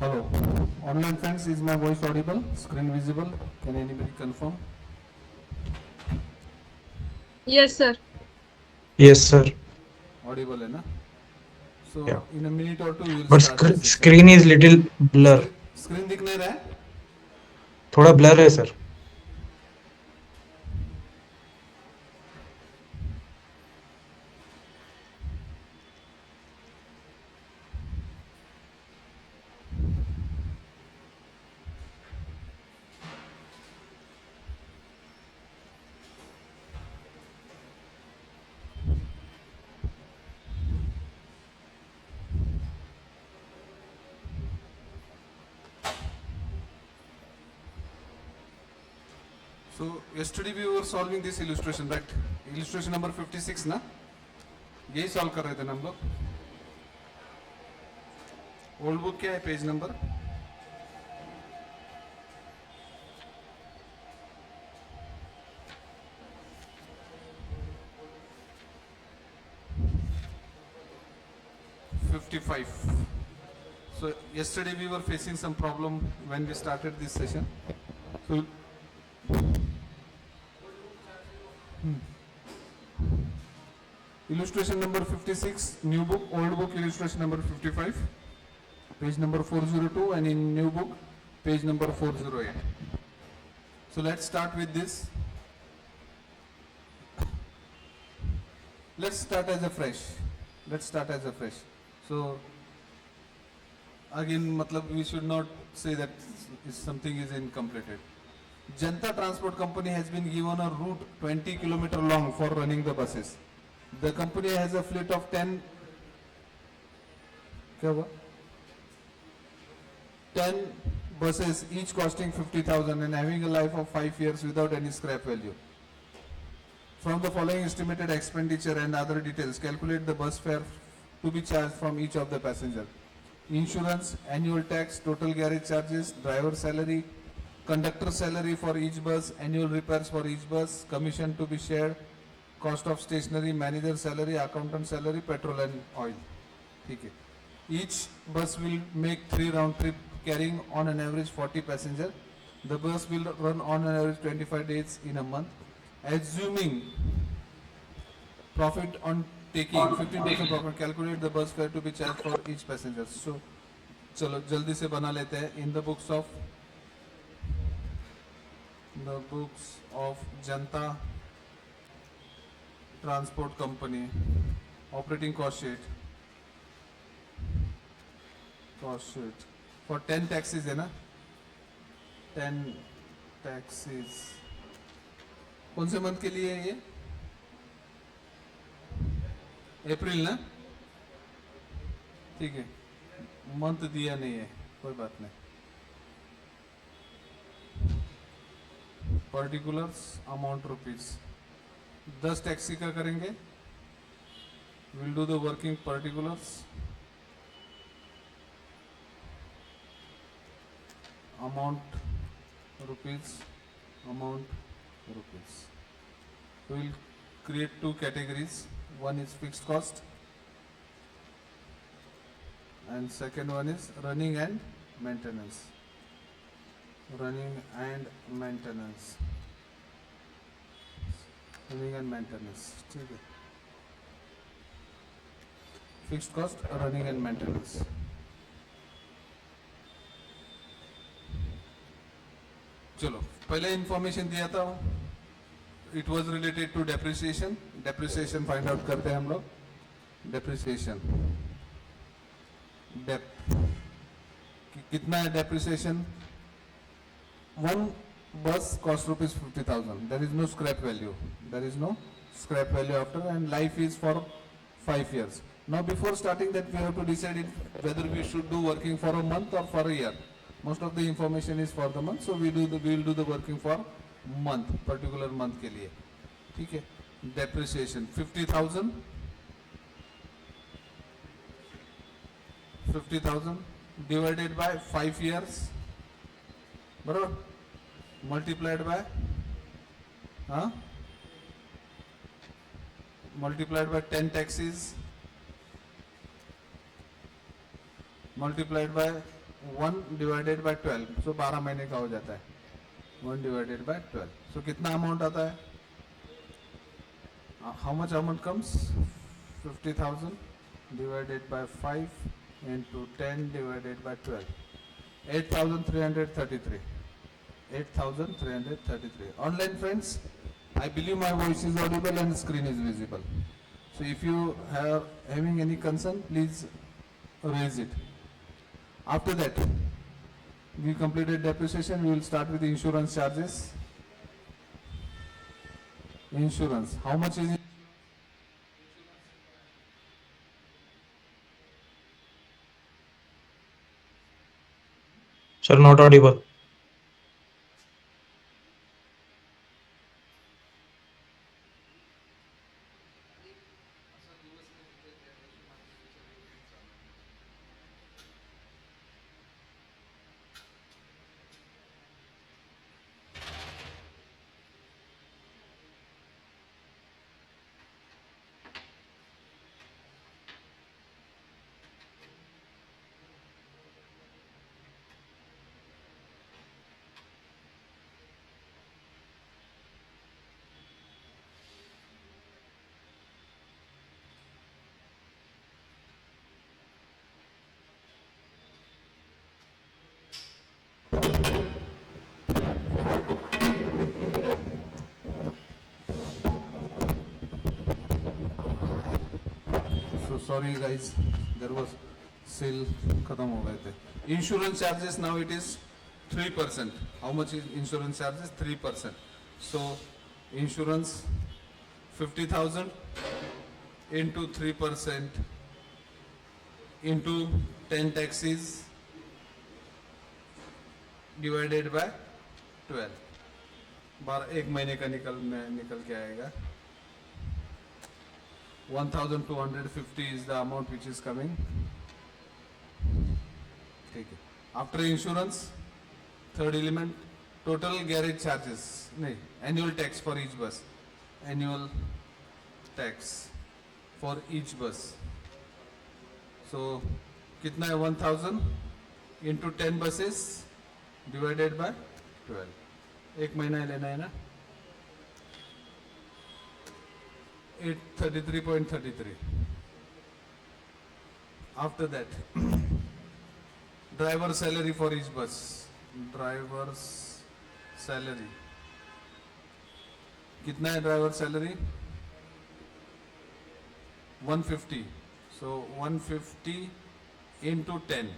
Hello. Online friends, is my voice audible? Screen visible? Can anybody confirm? Yes, sir. Yes, sir. Audible है ना? So Yeah. in a minute or two we will But start the session. screen is little blur. Screen दिख नहीं रहा है? थोड़ा blur है sir. So yesterday we were solving this illustration, right? Illustration number 56 ना? यही solve कर रहे थे ना हम लोग? Old book क्या है page number? $55. So yesterday we were facing some problem when we started this session. So illustration number 56, new book, old book illustration number 55, page number 402, and in new book, page number 408. So let's start with this. Let's start as a fresh. Let's start as a fresh. So again, matlab we should not say that something is incompleted. Janta Transport Company has been given a route 20 kilometer long for running the buses. The company has a fleet of 10 क्या हुआ? 10 buses, each costing 50,000 and having a life of 5 years without any scrap value. From the following estimated expenditure and other details, calculate the bus fare to be charged from each of the passenger. Insurance, annual tax, total garage charges, driver salary, conductor salary for each bus, annual repairs for each bus, commission to be shared, cost of stationery, manager salary, accountant salary, petrol and oil. ठीक है. Each bus will make 3 round trip carrying on an average 40 passenger. The bus will run on an average 25 days in a month. Assuming profit on taking 15% profit, calculate the bus fare to be charged for each passenger. So चलो जल्दी से बना लेते हैं. In the books of Janta Transport Company, operating cost sheet for 10 taxis है ना? 10 taxis. कौन से मंथ के लिए है ये? अप्रैल ना? ठीक है, मंथ दिया नहीं है, कोई बात नहीं. पर्टिकुलर्स अमाउंट रुपीज 10 टैक्सी का करेंगे. Will do the working particulars. amount rupees. We will create 2 categories. One is fixed cost and second one is running and maintenance. ठीक है. Fixed cost, running and maintenance. चलो पहले information दिया था, it was related to depreciation. Depreciation find out करते हैं हम लोग. डेप्रिसिएशन कितना है depreciation? One bus cost rupees 50,000. There is no scrap value. After, and life is for 5 years. Now before starting that, we have to decide whether we should do working for a month or for a year. Most of the information is for the month, so we will do the working for month, particular month के लिए. ठीक है. Depreciation 50,000 divided by 5 years, बराबर, multiplied by multiplied by 10 taxis, multiplied by 1 divided by 12, सो 12 महीने का हो जाता है. 1 डिवाइडेड बाय 12, सो कितना अमाउंट आता है? How much amount comes? 50,000 divided by 5 into 10 divided by 12. 8,333. 8,333. Online friends, I believe my voice is audible and screen is visible. So if you are having any concern, please raise it. After that, we completed depreciation. We will start with insurance charges. Insurance. How much is it? Sir, not audible. So sorry guys, there was sale खत्म हो गए थे. Insurance charges now it is 3%. How much is insurance charges? 3%. So insurance 50,000 into 3% into 10 taxis divided by 12. 1 महीने का निकल के आएगा. 1,250 is the amount which is coming. ठीक है. After insurance, third element, total garage charges. नहीं, annual tax for each bus. Annual tax for each bus. So कितना है? 1,000 into 10 buses divided by 12. 1 महीना लेना है ना. 833.33. After that, driver salary for each bus. Driver's salary. कितना है driver salary? 150. So 150 into 10.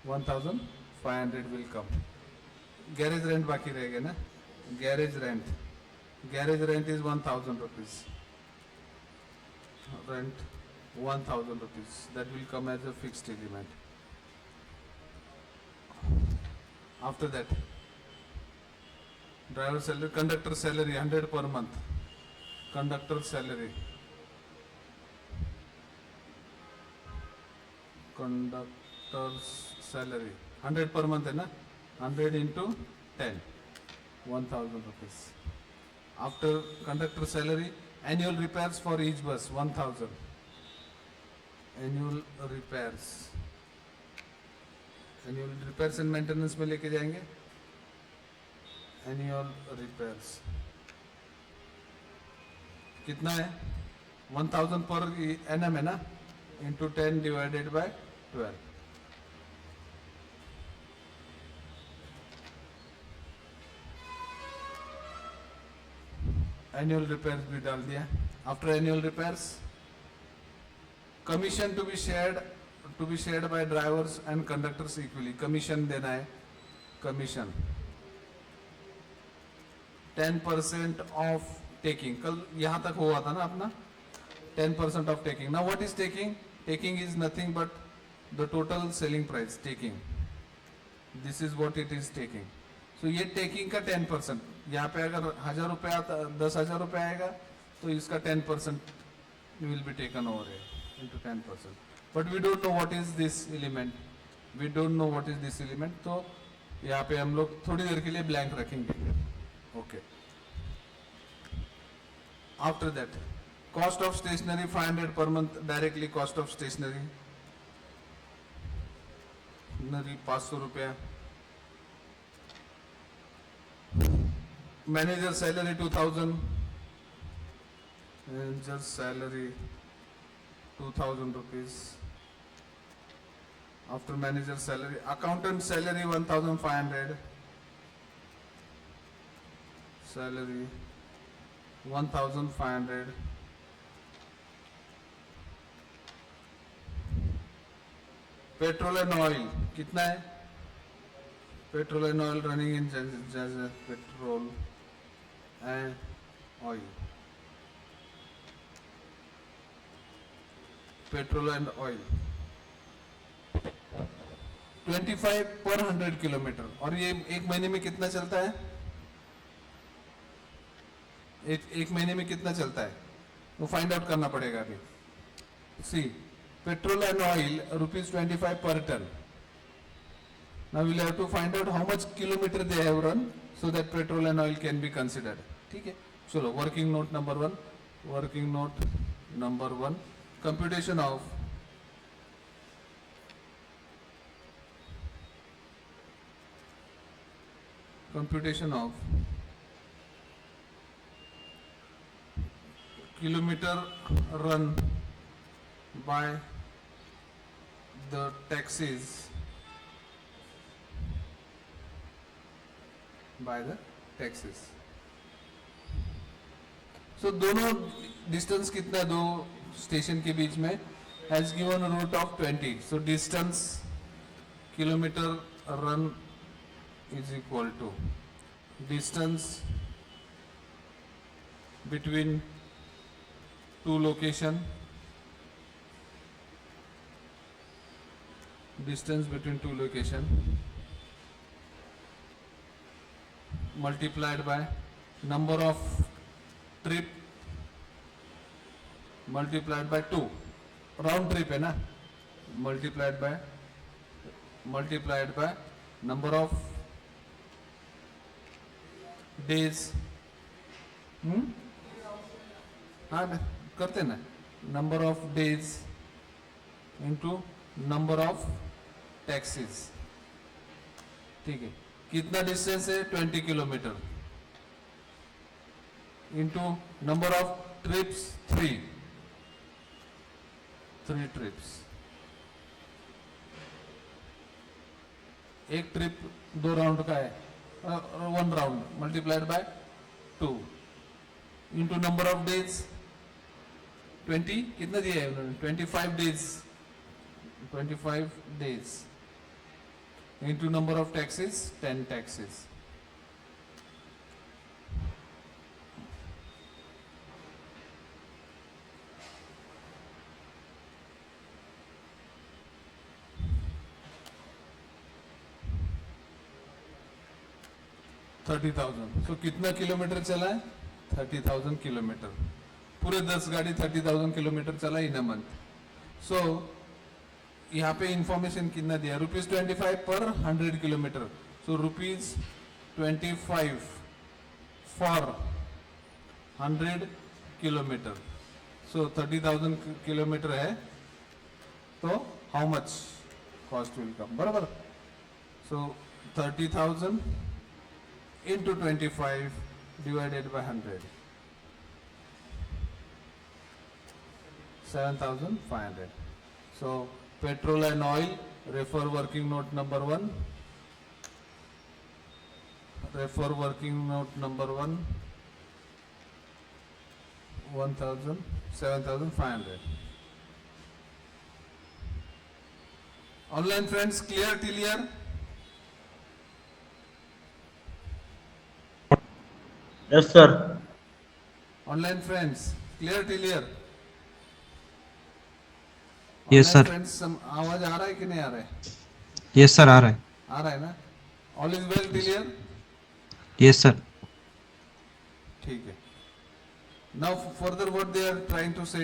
1,500 will come. Garage rent बाकी रहेगा ना. Garage rent. Garage rent is 1,000 rupees. Rent 1,000 rupees. That will come as a fixed element. After that, driver salary, conductor salary 100 per month. Conductor salary. Conductor's salary 100 per month है ना. 100 into 10. 1,000 rupees. After conductor salary, annual repairs for each bus 1,000. Annual repairs. Annual repairs and maintenance में लेके जाएंगे. Annual repairs कितना है? 1,000 per annum है ना. Into 10 divided by 12. Annual repairs भी डाल दिया. After annual repairs, commission to be shared by drivers and conductors equally. Commission देना है. Commission 10% of taking. कल यहाँ तक हुआ था ना अपना. 10% of taking. Now what is taking? Taking is nothing but the total selling price. Taking. This is what it is taking. So ये taking का 10%. यहाँ पे अगर 1,000 रुपये आता, 10,000 रुपये आएगा तो इसका 10% will be taken over here into 10%. But we don't know what is this element. We don't know what is this element. तो यहाँ पे हम लोग थोड़ी देर के लिए blank रखेंगे. Okay. After that, cost of stationery 500 per month. Directly cost of stationery. नरी 500 रुपया, manager salary 2000, manager salary 2000 rupees. After manager salary, accountant salary 1500, salary 1500. Petrol and oil कितना है? Petrol and oil running in petrol and oil, petrol and oil 25 पर 100 kilometre. और ये एक महीने में कितना चलता है? एक महीने में कितना चलता है वो फाइंड आउट करना पड़ेगा अभी। See petrol and oil ₹25 per ton. Now we'll have to find out how much kilometer they have run so that petrol and oil can be considered. ठीक है, चलो working note number 1, working note number 1, computation of kilometer run by the taxis, so दोनों distance कितना है दो station के बीच में? Has given route of 20, so distance kilometre run is equal to distance between two location, multiplied by number of trip multiplied by 2, round trip है ना, multiplied by number of days, हाँ ना करते ना, number of days into number of taxis. ठीक है, कितना distance है? 20 kilometre into number of trips 3 trips. एक ट्रिप 2 राउंड का है, 1 round multiplied by 2 into number of days 20, कितना दिया है उन्होंने? 25 days into number of taxes 10 taxes. So कितना किलोमीटर चला है? 30,000 किलोमीटर। पूरे 10 गाड़ी 30,000 किलोमीटर चला इन अ मंथ। सो यहाँ पे इंफॉर्मेशन कितना दिया? ₹25 पर 100 kilometre. So ₹25 for 100 kilometre. So 30,000 kilometre है तो how much cost will come, बराबर। सो 30,000 into 25 divided by 100, 7,500. So petrol and oil, refer working note number 1, 7,500. Online friends, clear till here? Yes, sir. Online friends clear clear? Yes, sir. Friends आवाज आ रहा है कि नहीं आ रहा है? Yes, sir. आ रहा है। आ रहा है ना? All is well clear? Yes, sir. ठीक है। Now further what they are trying to say,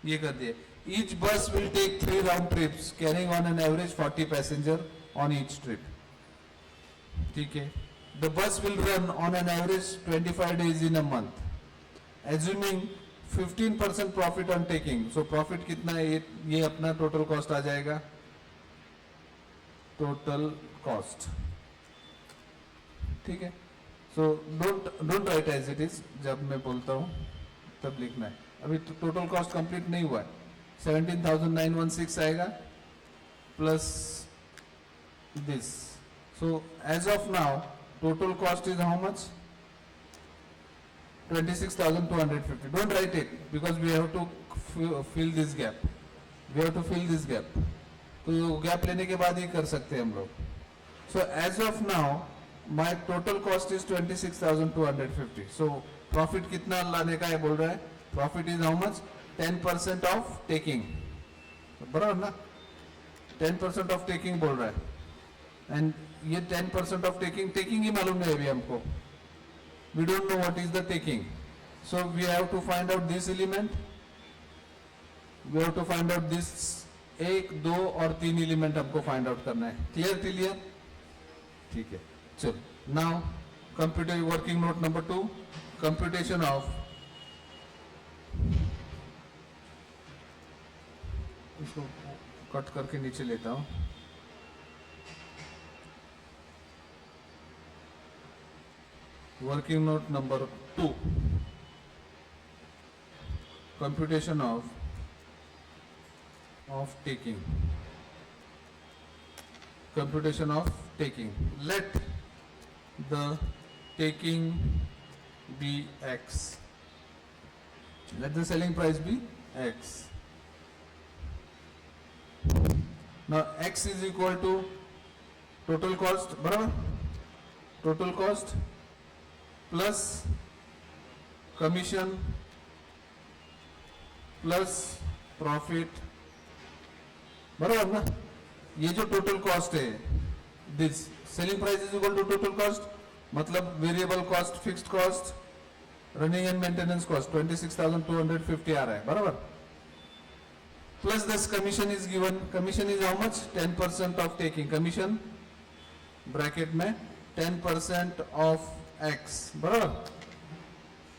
ये कर दिए। Each bus will take 3 round trips carrying on an average 40 passenger on each trip. ठीक है। The bus will run on an average 25 days in a month, assuming 15% profit on taking. So profit कितना है? ये अपना total cost आ जाएगा total cost, ठीक है। So don't write as it is, जब मैं बोलता हूँ तब लिखना है। अभी तो टोटल कॉस्ट कंप्लीट नहीं हुआ है। 17,916 आएगा plus this. So as of now total cost is how much? 26,250. Don't write it because we have to fill this gap. We have to fill this gap. तो गैप लेने के बाद ही कर सकते हैं हम लोग। So as of now my total cost is 26,250. So profit कितना लाने का है बोल रहा है? Profit is how much? 10% of taking. बराबर ना? 10% of taking बोल रहा है। And ये 10% of taking ही मालूम नहीं अभी हमको। We don't know what is the taking. So we have to find out this element. We have to find out this 1, 2 और 3 एलिमेंट हमको फाइंड आउट करना है। Clear clear? ठीक है, चलो। Now computer working note number 2, computation of, इसको cut करके नीचे लेता हूँ। Working note number 2, computation of taking, computation of taking. Let the taking be x, let the selling price be x. Now x is equal to total cost, बराबर, total cost plus commission plus profit, बराबर ना? ये जो total cost है, this selling price is equal to total cost, मतलब variable cost, fixed cost, running and maintenance cost 26,250 आ रहा है, बराबर। Plus this commission is given, commission is how much? 10% of taking, commission bracket में 10% of x, बराबर।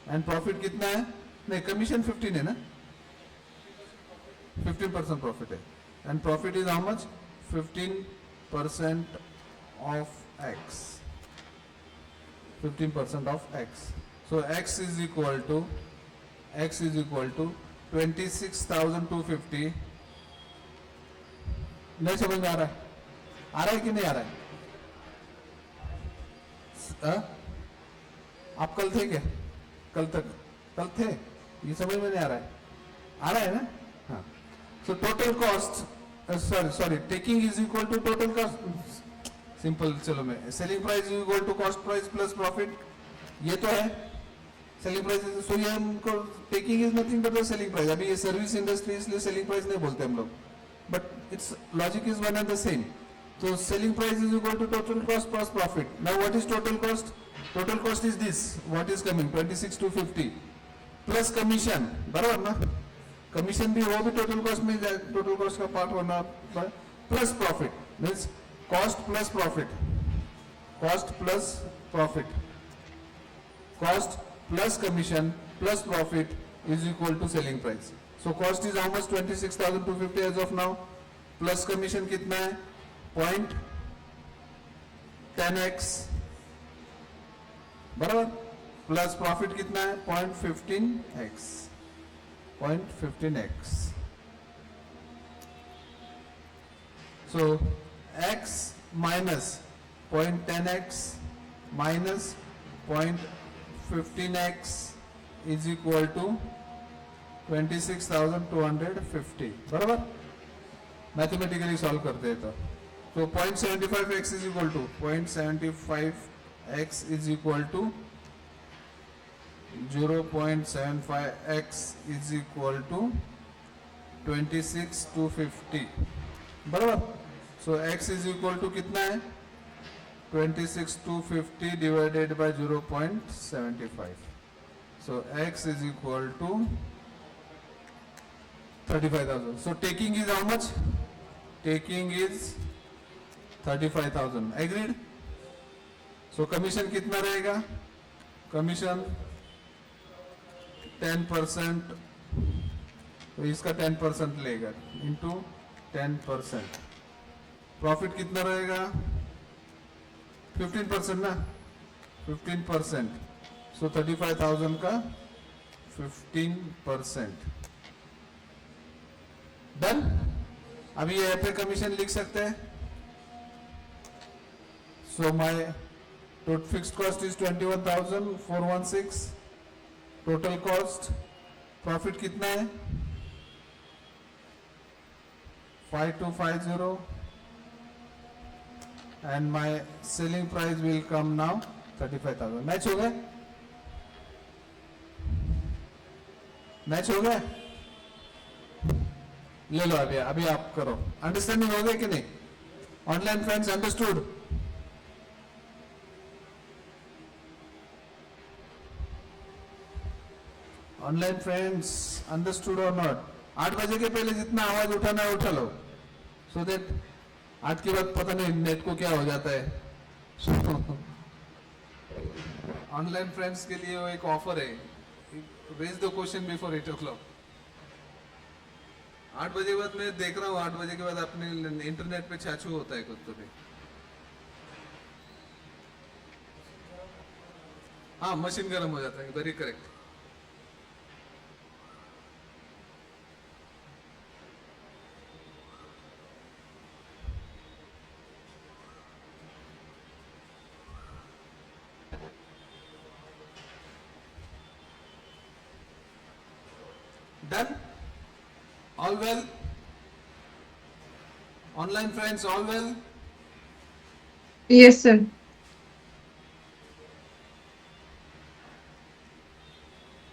And profit कितना है? नहीं, कमीशन 15 है ना, 15% प्रॉफिट है। And profit is how much? 15% of x, 15% of x। सो x इज इक्वल टू 26,250। नहीं समझ में आ रहा है? आ रहा है कि नहीं आ रहा है? आप कल थे क्या? कल थे? ये समझ में नहीं आ रहा है? आ रहा है ना? हाँ। So total cost, sorry taking is equal to total cost, simple. चलो मैं, selling price is equal to cost price plus profit, ये तो है सेलिंग प्राइस। सो ये हमको taking is nothing but the selling price. अभी ये सर्विस इंडस्ट्री इसलिए सेलिंग प्राइस नहीं बोलते हम लोग, but its logic is one and the same. तो selling price is equal to total cost plus profit. Now what is total cost? Total cost is this, what is coming? 26,250 plus commission, बराबर ना? Commission भी, वो भी total cost में, total cost का part होना, plus profit means cost plus profit, cost plus profit, cost plus commission plus profit is equal to selling price. So cost is how much? 26,250 as of now, plus commission कितना है? 0.10x, बराबर, plus profit कितना है? 0.15x, 0.15x। सो x minus 0.10x minus 0.15x is equal to 26,250, बराबर। Mathematically solve करते हैं तो 0.75x is equal to 0.75x is equal to 0.75x is equal to 26,250, बराबर। So x is equal to कितना है? 26,250 divided by 0.75। So x is equal to 35,000. So taking is how much? Taking is 35,000. Agreed? So commission कितना रहेगा? Commission 10%, तो इसका 10% लेगा into 10%, profit कितना रहेगा? 15% ना, 15%. सो 35,000 का 15%. डन. अभी ये पे कमीशन लिख सकते हैं. So my total fixed cost is 21,416. Total cost, profit कितना है? 5250. And my selling price will come now 35,000. Match हो गया? मैच हो गया? ले लो अभी, अभी आप करो. अंडरस्टैंडिंग हो गया कि नहीं? Online friends understood? Online friends understood और नॉट? 8 बजे के पहले जितना आवाज उठाना है उठा लो, सो दैट 8 के बाद पता नहीं नेट को क्या हो जाता है. ऑनलाइन फ्रेंड्स के लिए वो एक ऑफर है, raise the question before 8 o'clock. 8 बजे के बाद मैं देख रहा हूँ, 8 बजे के बाद अपने इंटरनेट पे छाछू होता है कुछ तो भी. हाँ, मशीन गर्म हो जाता है. Very correct. Done? All well? Online friends, all well? Yes, sir.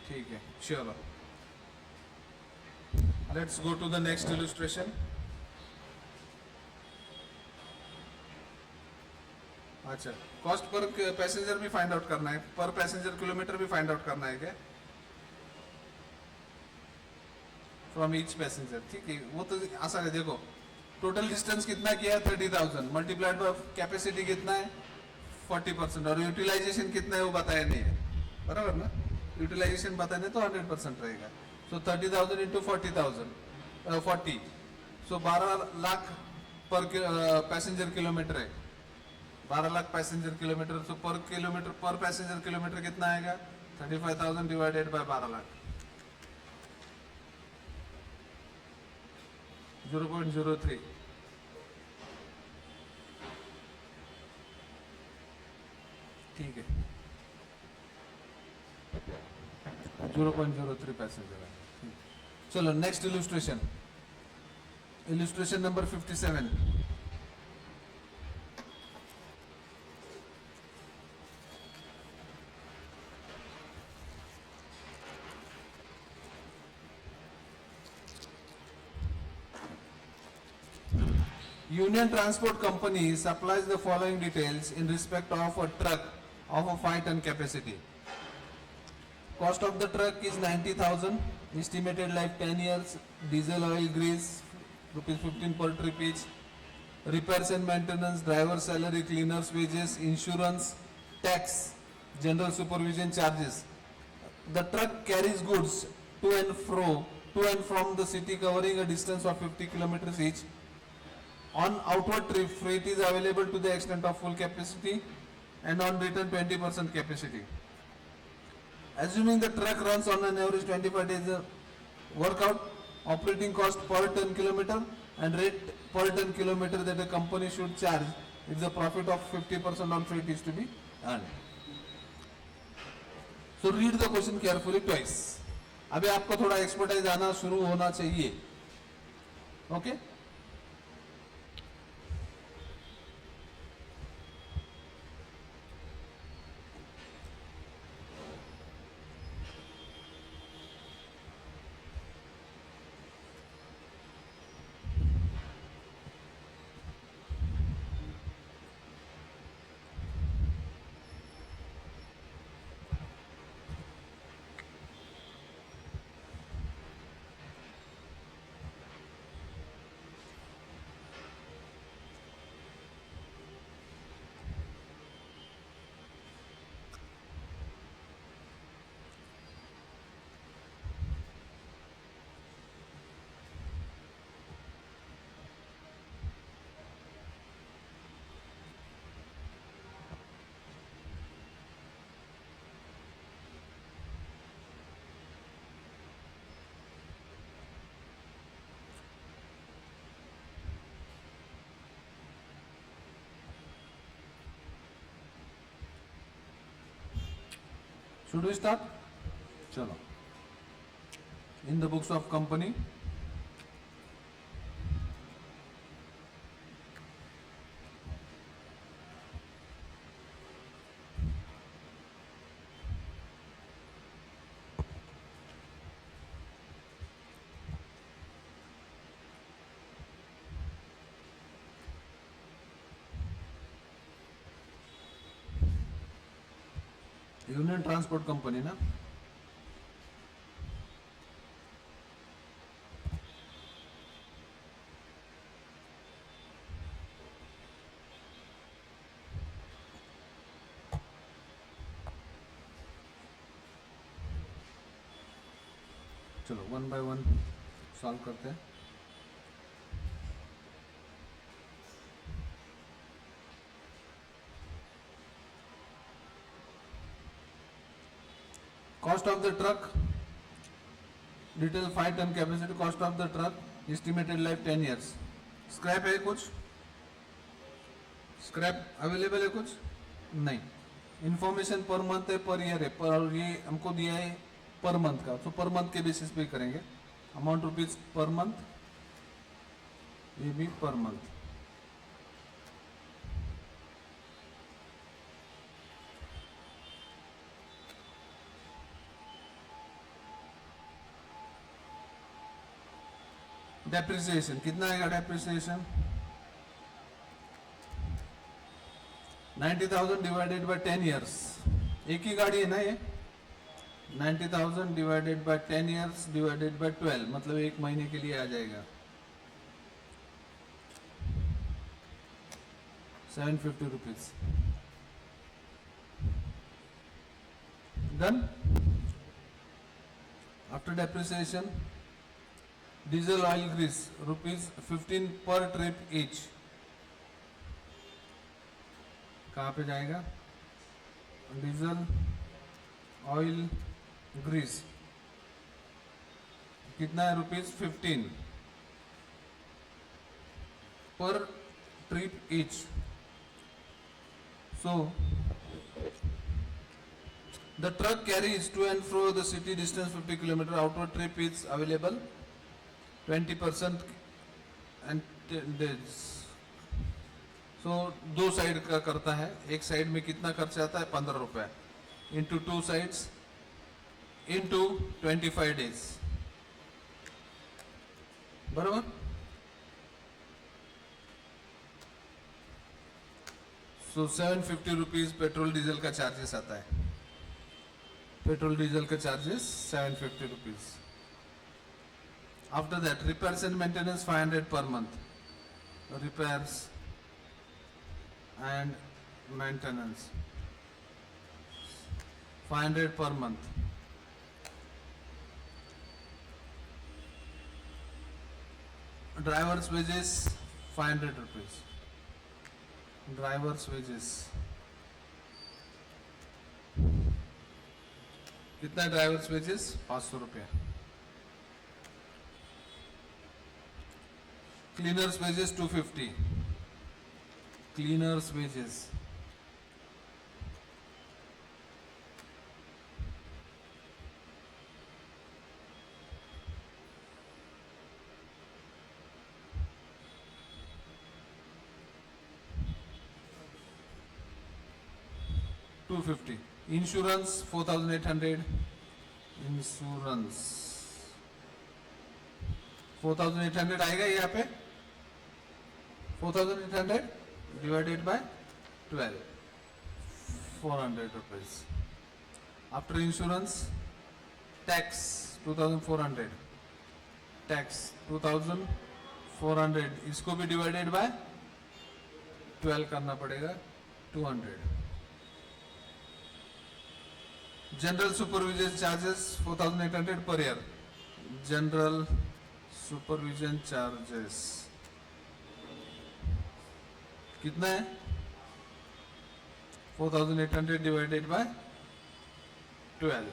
ठीक है, चलो. Let's go to the next illustration. अच्छा, कॉस्ट पर पैसेंजर भी फाइंड आउट करना है, पर पैसेंजर किलोमीटर भी फाइंड आउट करना है क्या? From each passenger. ठीक है, वो तो आसान है. देखो, टोटल डिस्टेंस कितना किया है? 30,000 मल्टीप्लाइड बाय कैपेसिटी कितना है? 40%. और यूटिलाइजेशन कितना है वो बताया नहीं है, बराबर ना? यूटिलाइजेशन बताया नहीं तो 100% रहेगा. सो 30,000 इंटू 40,000, 40. सो 12 लाख पर पैसेंजर किलोमीटर है. 12 लाख पैसेंजर किलोमीटर. तो पर किलोमीटर, पर पैसेंजर किलोमीटर कितना आएगा? 35,000 डिवाइडेड बाय 12 लाख, 0.03. ठीक है, 0.03 पैसेंजर है. चलो next illustration. Illustration number 57. Union Transport Company supplies the following details in respect of a truck of a 5 ton capacity. Cost of the truck is 90,000. Estimated life 10 years. Diesel oil grease rupees 15 per trip each. Repairs and maintenance, driver salary, cleaners wages, insurance, tax, general supervision charges. The truck carries goods to and from the city covering a distance of 50 kilometers each. On outward trip, freight is available to the extent of full capacity, and on return 20% capacity. Assuming the truck runs on an average 25 days workout, operating cost per ton kilometer and rate per ton kilometer that the company should charge if the profit of 50% on freight is to be earned. So read the question carefully twice. अभी आपको थोड़ा expertise आना शुरू होना चाहिए. Okay? Should we start? Chalo. In the books of company, union transport company ना, चलो one by one solve करते हैं. Cost of the truck, detail 5 ton capacity, cost of the truck, estimated life 10 years. Scrap है कुछ? Scrap available है कुछ? नहीं. Information per month है, per year है, पर ये हमको दिया है per month का, तो per month के बेसिस पे करेंगे. Amount rupees per month, ये भी per month. डेप्रिसिएशन कितना आएगा? Depreciation 90,000 divided by 10 years. एक ही गाड़ी है ना ये. 90,000 divided by 10 years divided by 12, मतलब एक महीने के लिए आ जाएगा 750 rupees. Done. After depreciation, diesel oil Greece ₹15 पर ट्रिप ईच. कहाँ पे जाएगा? डीजल ऑयल ग्रीस कितना है? ₹15 पर trip each. So the truck carries to and fro the city distance 50 kilometre. Outward trip is available 20% and 10 days. सो दो side का करता है. एक साइड में कितना खर्चा आता है? 15 रुपए इंटू 2 साइड्स इंटू 25 days. बराबर. सो 750 रुपीज पेट्रोल डीजल का चार्जेस आता है. पेट्रोल डीजल का charges 750 rupees. After that, repairs and maintenance 500 per month. Repairs and maintenance 500 per month. Driver's wages 500 rupees. Driver's wages कितना? ड्राइवर्स वेजेस 500 रुपया. Cleaners wages 250. Cleaners wages. $250. Insurance 4,800. Insurance 4,800 आएगा यहाँ पे. 4,800 divided by 12, 400 rupees. After insurance, tax 2,400. Tax 2,400. इसको भी divided by 12 करना पड़ेगा 200. General supervision charges 4,800 per year. General supervision charges कितना है? 4,800 डिवाइडेड बाय 12.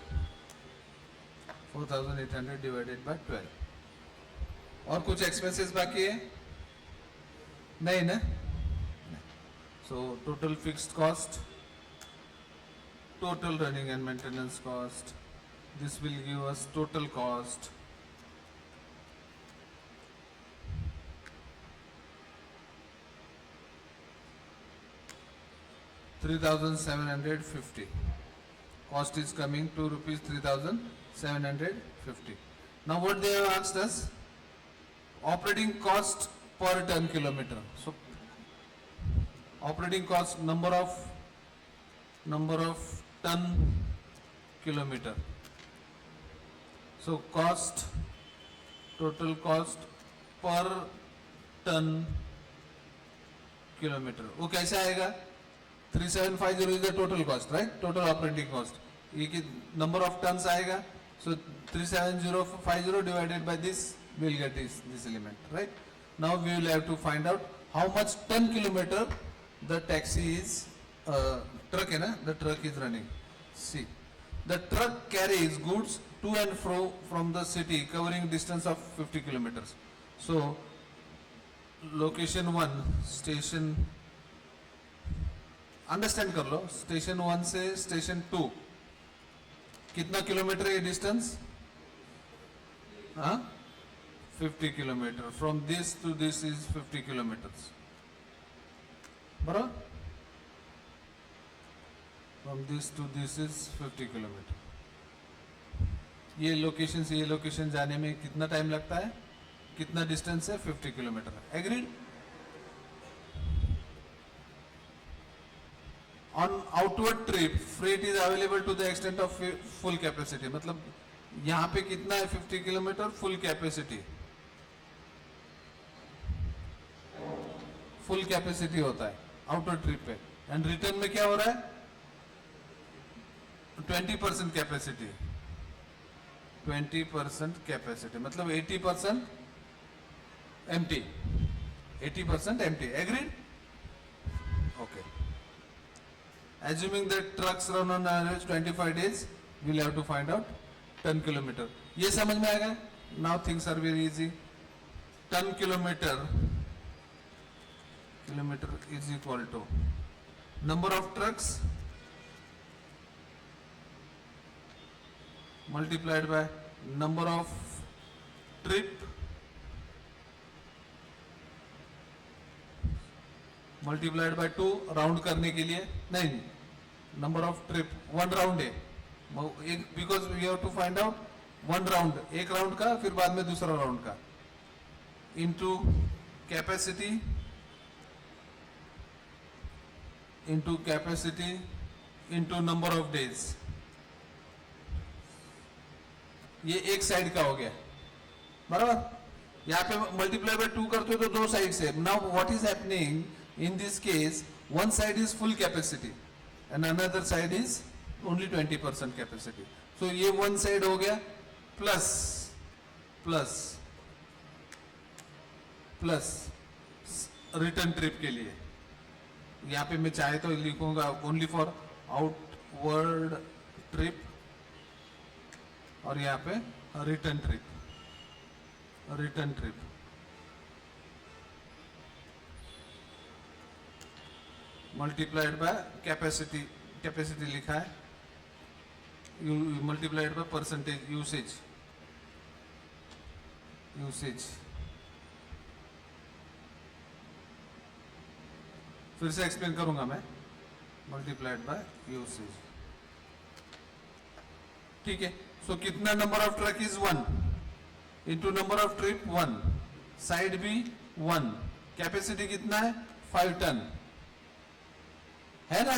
4,800 divided by 12. और कुछ एक्सपेंसेस बाकी है? नहीं ना. So total fixed cost total running and maintenance cost. This will give us total cost. ₹3,750. Cost is coming to rupees 3,750. Now what they have asked us? Operating cost per ton kilometer. So operating cost number of ton kilometer. So cost, total cost per ton kilometer. वो कैसे आएगा? 3750 is the total cost, right? Total operating cost. ये number of tons आएगा. So 37050 divided by this, we will get this element, right? Now we will have to find out how much ton kilometer the taxi is, truck है ना? The truck is running. See, the truck carries goods to and fro from the city covering distance of 50 kilometers. So location 1, station, understand कर लो, station 1 से station 2 कितना kilometre है distance? 50 kilometre. From this to this is 50 kilometres. बराबर? From this to this is 50 kilometre. ये location से ये location जाने में कितना टाइम लगता है? कितना डिस्टेंस है? 50 kilometre. Agreed? On outward trip, freight is available to the extent of full capacity. मतलब यहाँ पे कितना है? 50 kilometre full capacity. Full capacity होता है आउटवर्ड ट्रिप पे. एंड रिटर्न में क्या हो रहा है? 20% कैपेसिटी. 20% कैपेसिटी मतलब 80% empty. 80% empty. Agreed? Okay. Assuming that trucks run on average 25 days, we'll have to find out ton kilometer. ये समझ में आएगा? Now things are very easy. Ton kilometer is equal to number of trucks multiplied by number of trip multiplied by 2. Round करने के लिए नहीं, number of trip 1 round है because we have to find out 1 round, एक round का फिर बाद में दूसरा राउंड का, into capacity into number of days. ये एक साइड का हो गया. बराबर? यहाँ पे मल्टीप्लाई बाय 2 करते हो तो दो साइड से. Now what is happening in this case? One side is full capacity and another side is only 20% capacity. So ये one side हो गया plus return trip के लिए. यहाँ पे मैं चाहे तो लिखूंगा only for outward trip और यहाँ पे return trip. Multiplied bye capacity लिखा है, मल्टीप्लाइड बाय परसेंटेज यूसेज. फिर से एक्सप्लेन करूंगा मैं. Multiplied by usage. ठीक है. सो कितना number of truck is 1 into number of trip 1, side भी 1, कैपेसिटी कितना है? 5 टन है ना,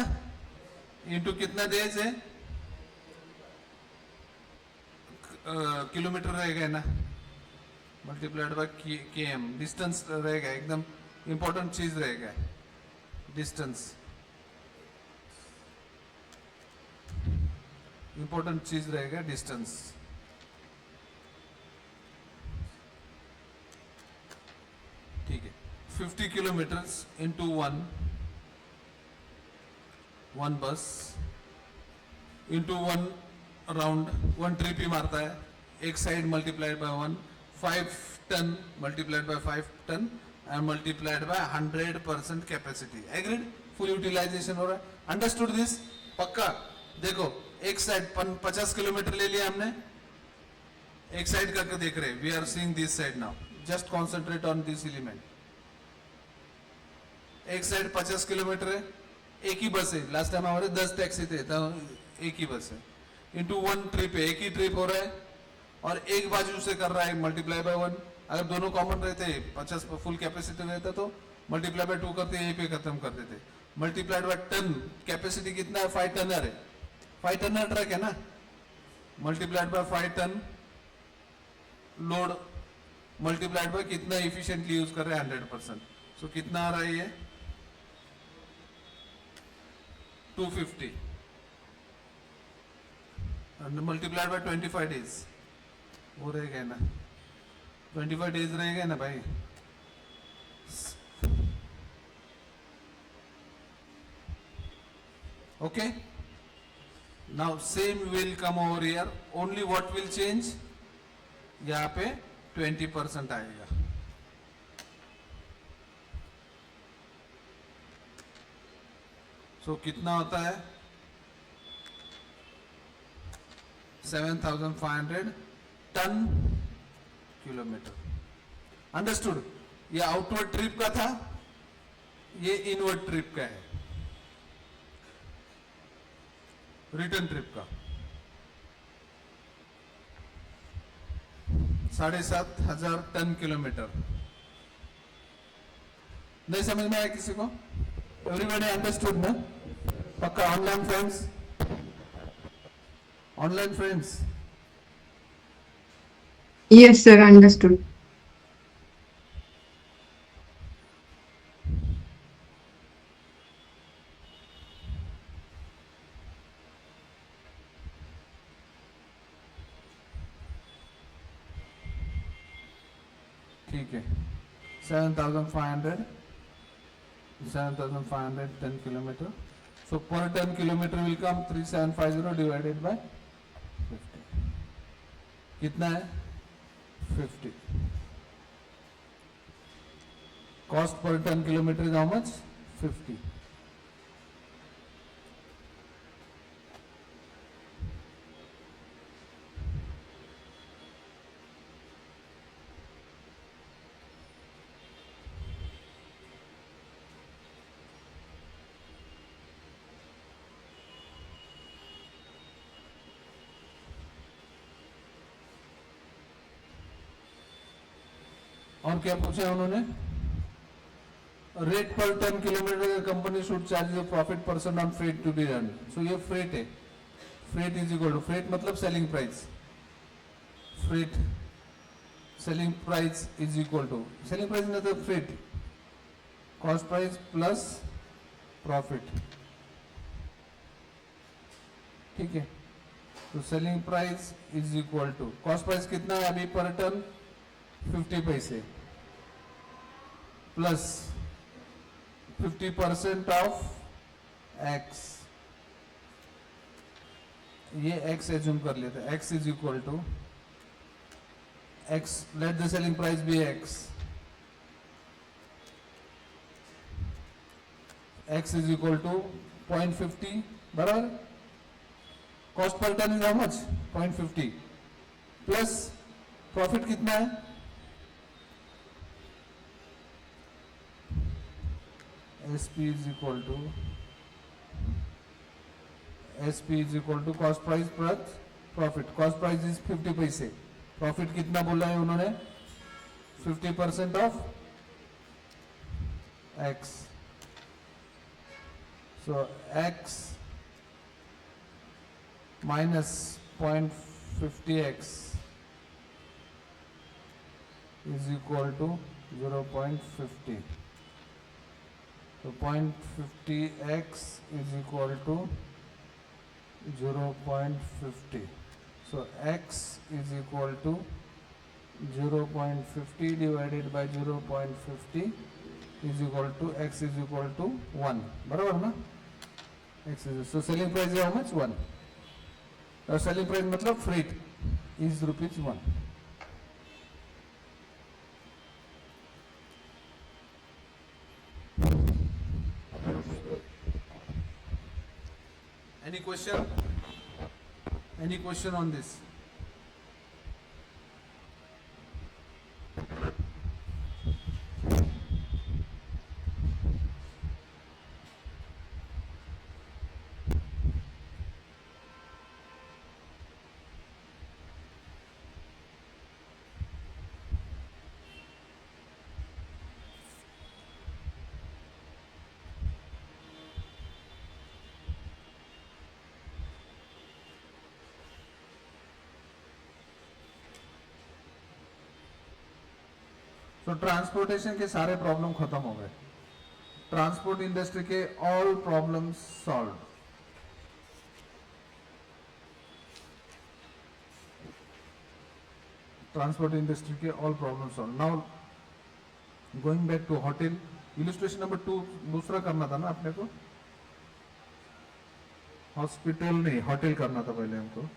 इंटू कितना डेज है? किलोमीटर रहेगा ना, मल्टीप्लाइड बाय km. डिस्टेंस रहेगा, एकदम इंपॉर्टेंट चीज रहेगा डिस्टेंस. इंपॉर्टेंट चीज रहेगा डिस्टेंस. ठीक है. 50 किलोमीटर्स इंटू 1 बस इंटू 1 राउंड, 1 ट्रिप ही मारता है. एक side multiplied by 1, 5 ton multiplied by 5 ton and multiplied by 100% capacity. Agreed? Full utilisation हो रहा है. Understood this? पक्का? देखो एक साइड 50 किलोमीटर ले लिया हमने, एक साइड करके देख रहे, we are seeing this side now, just concentrate on this element. एक साइड 50 किलोमीटर है, एक ही बस है, लास्ट टाइम हमारे 10 टैक्सी थे तो एक ही बस है, इंटू 1 ट्रिप है, एक ही ट्रिप हो रहा है, और एक बाजू से कर रहा है मल्टीप्लाई बाय 1। अगर दोनों कॉमन रहते 50 फुल कैपेसिटी रहता तो मल्टीप्लाई बाय 2 करते यहीं पे खत्म कर देते। मल्टीप्लाइड बाय टन, कैपेसिटी कितना है, 5 टनर है, 5 टनर ट्रक है ना, multiplied by 5 ton load, multiplied by कितना इफिशिएंटली यूज कर रहे हैं 100%। सो कितना आ रहा है ये 250 मल्टीप्लाइड बाय 25 डेज, वो रहेगा ना, 25 डेज रहेगा ना भाई। Okay, now same will come over here, only what will change, यहाँ पे 20% आएगा। सो कितना होता है 7,500 टन किलोमीटर। अंडरस्टूड? ये आउटवर्ड ट्रिप का था, ये इनवर्ड ट्रिप का है, रिटर्न ट्रिप का। 7,500 टन किलोमीटर। नहीं समझ में आया किसी को? एवरीबॉडी अंडरस्टूड ना? पक्का? Online friends, online friends, Yes, sir, understood. ठीक है, 7,500 10 kilometre. So per ton kilometre will come 3750 divided by 50। कितना है 50। Cost per ton kilometre is how much 50। और क्या पूछा है उन्होंने? Rate per ton kilometre company should charge profit percent on freight to be run. So ये freight है, freight is equal to, freight मतलब selling price, freight selling price is equal to, selling price मतलब freight, cost price plus profit. ठीक है, तो selling price is equal to, cost price कितना है अभी पर टन 50 पैसे, प्लस 50% ऑफ x, ये x एज्यूम कर लेते हैं, x is equal to x, let the selling price be x, x is equal to 0.50 बराबर, cost per ton is how much 0.50, plus profit कितना है SP is equal to cost price plus profit. Cost price is 50 पैसे, profit कितना बोला है उन्होंने 50% of x, so x minus 0.50x is equal to 0.50. So 0.50x is equal to 0.50. So x is equal to 0.50 divided by 0.50 is equal to x is equal to 1. बराबर ना? X is, so selling price is how much 1. और selling price मतलब freight is rupees 1. Any question? Any question on this? तो transportation के सारे problem खत्म हो गए, ट्रांसपोर्ट इंडस्ट्री के all problems solve. Transport industry के all problem solve. Now going back to hotel, illustration number 2 दूसरा करना था ना अपने को, हॉस्पिटल नहीं होटल करना था पहले हमको।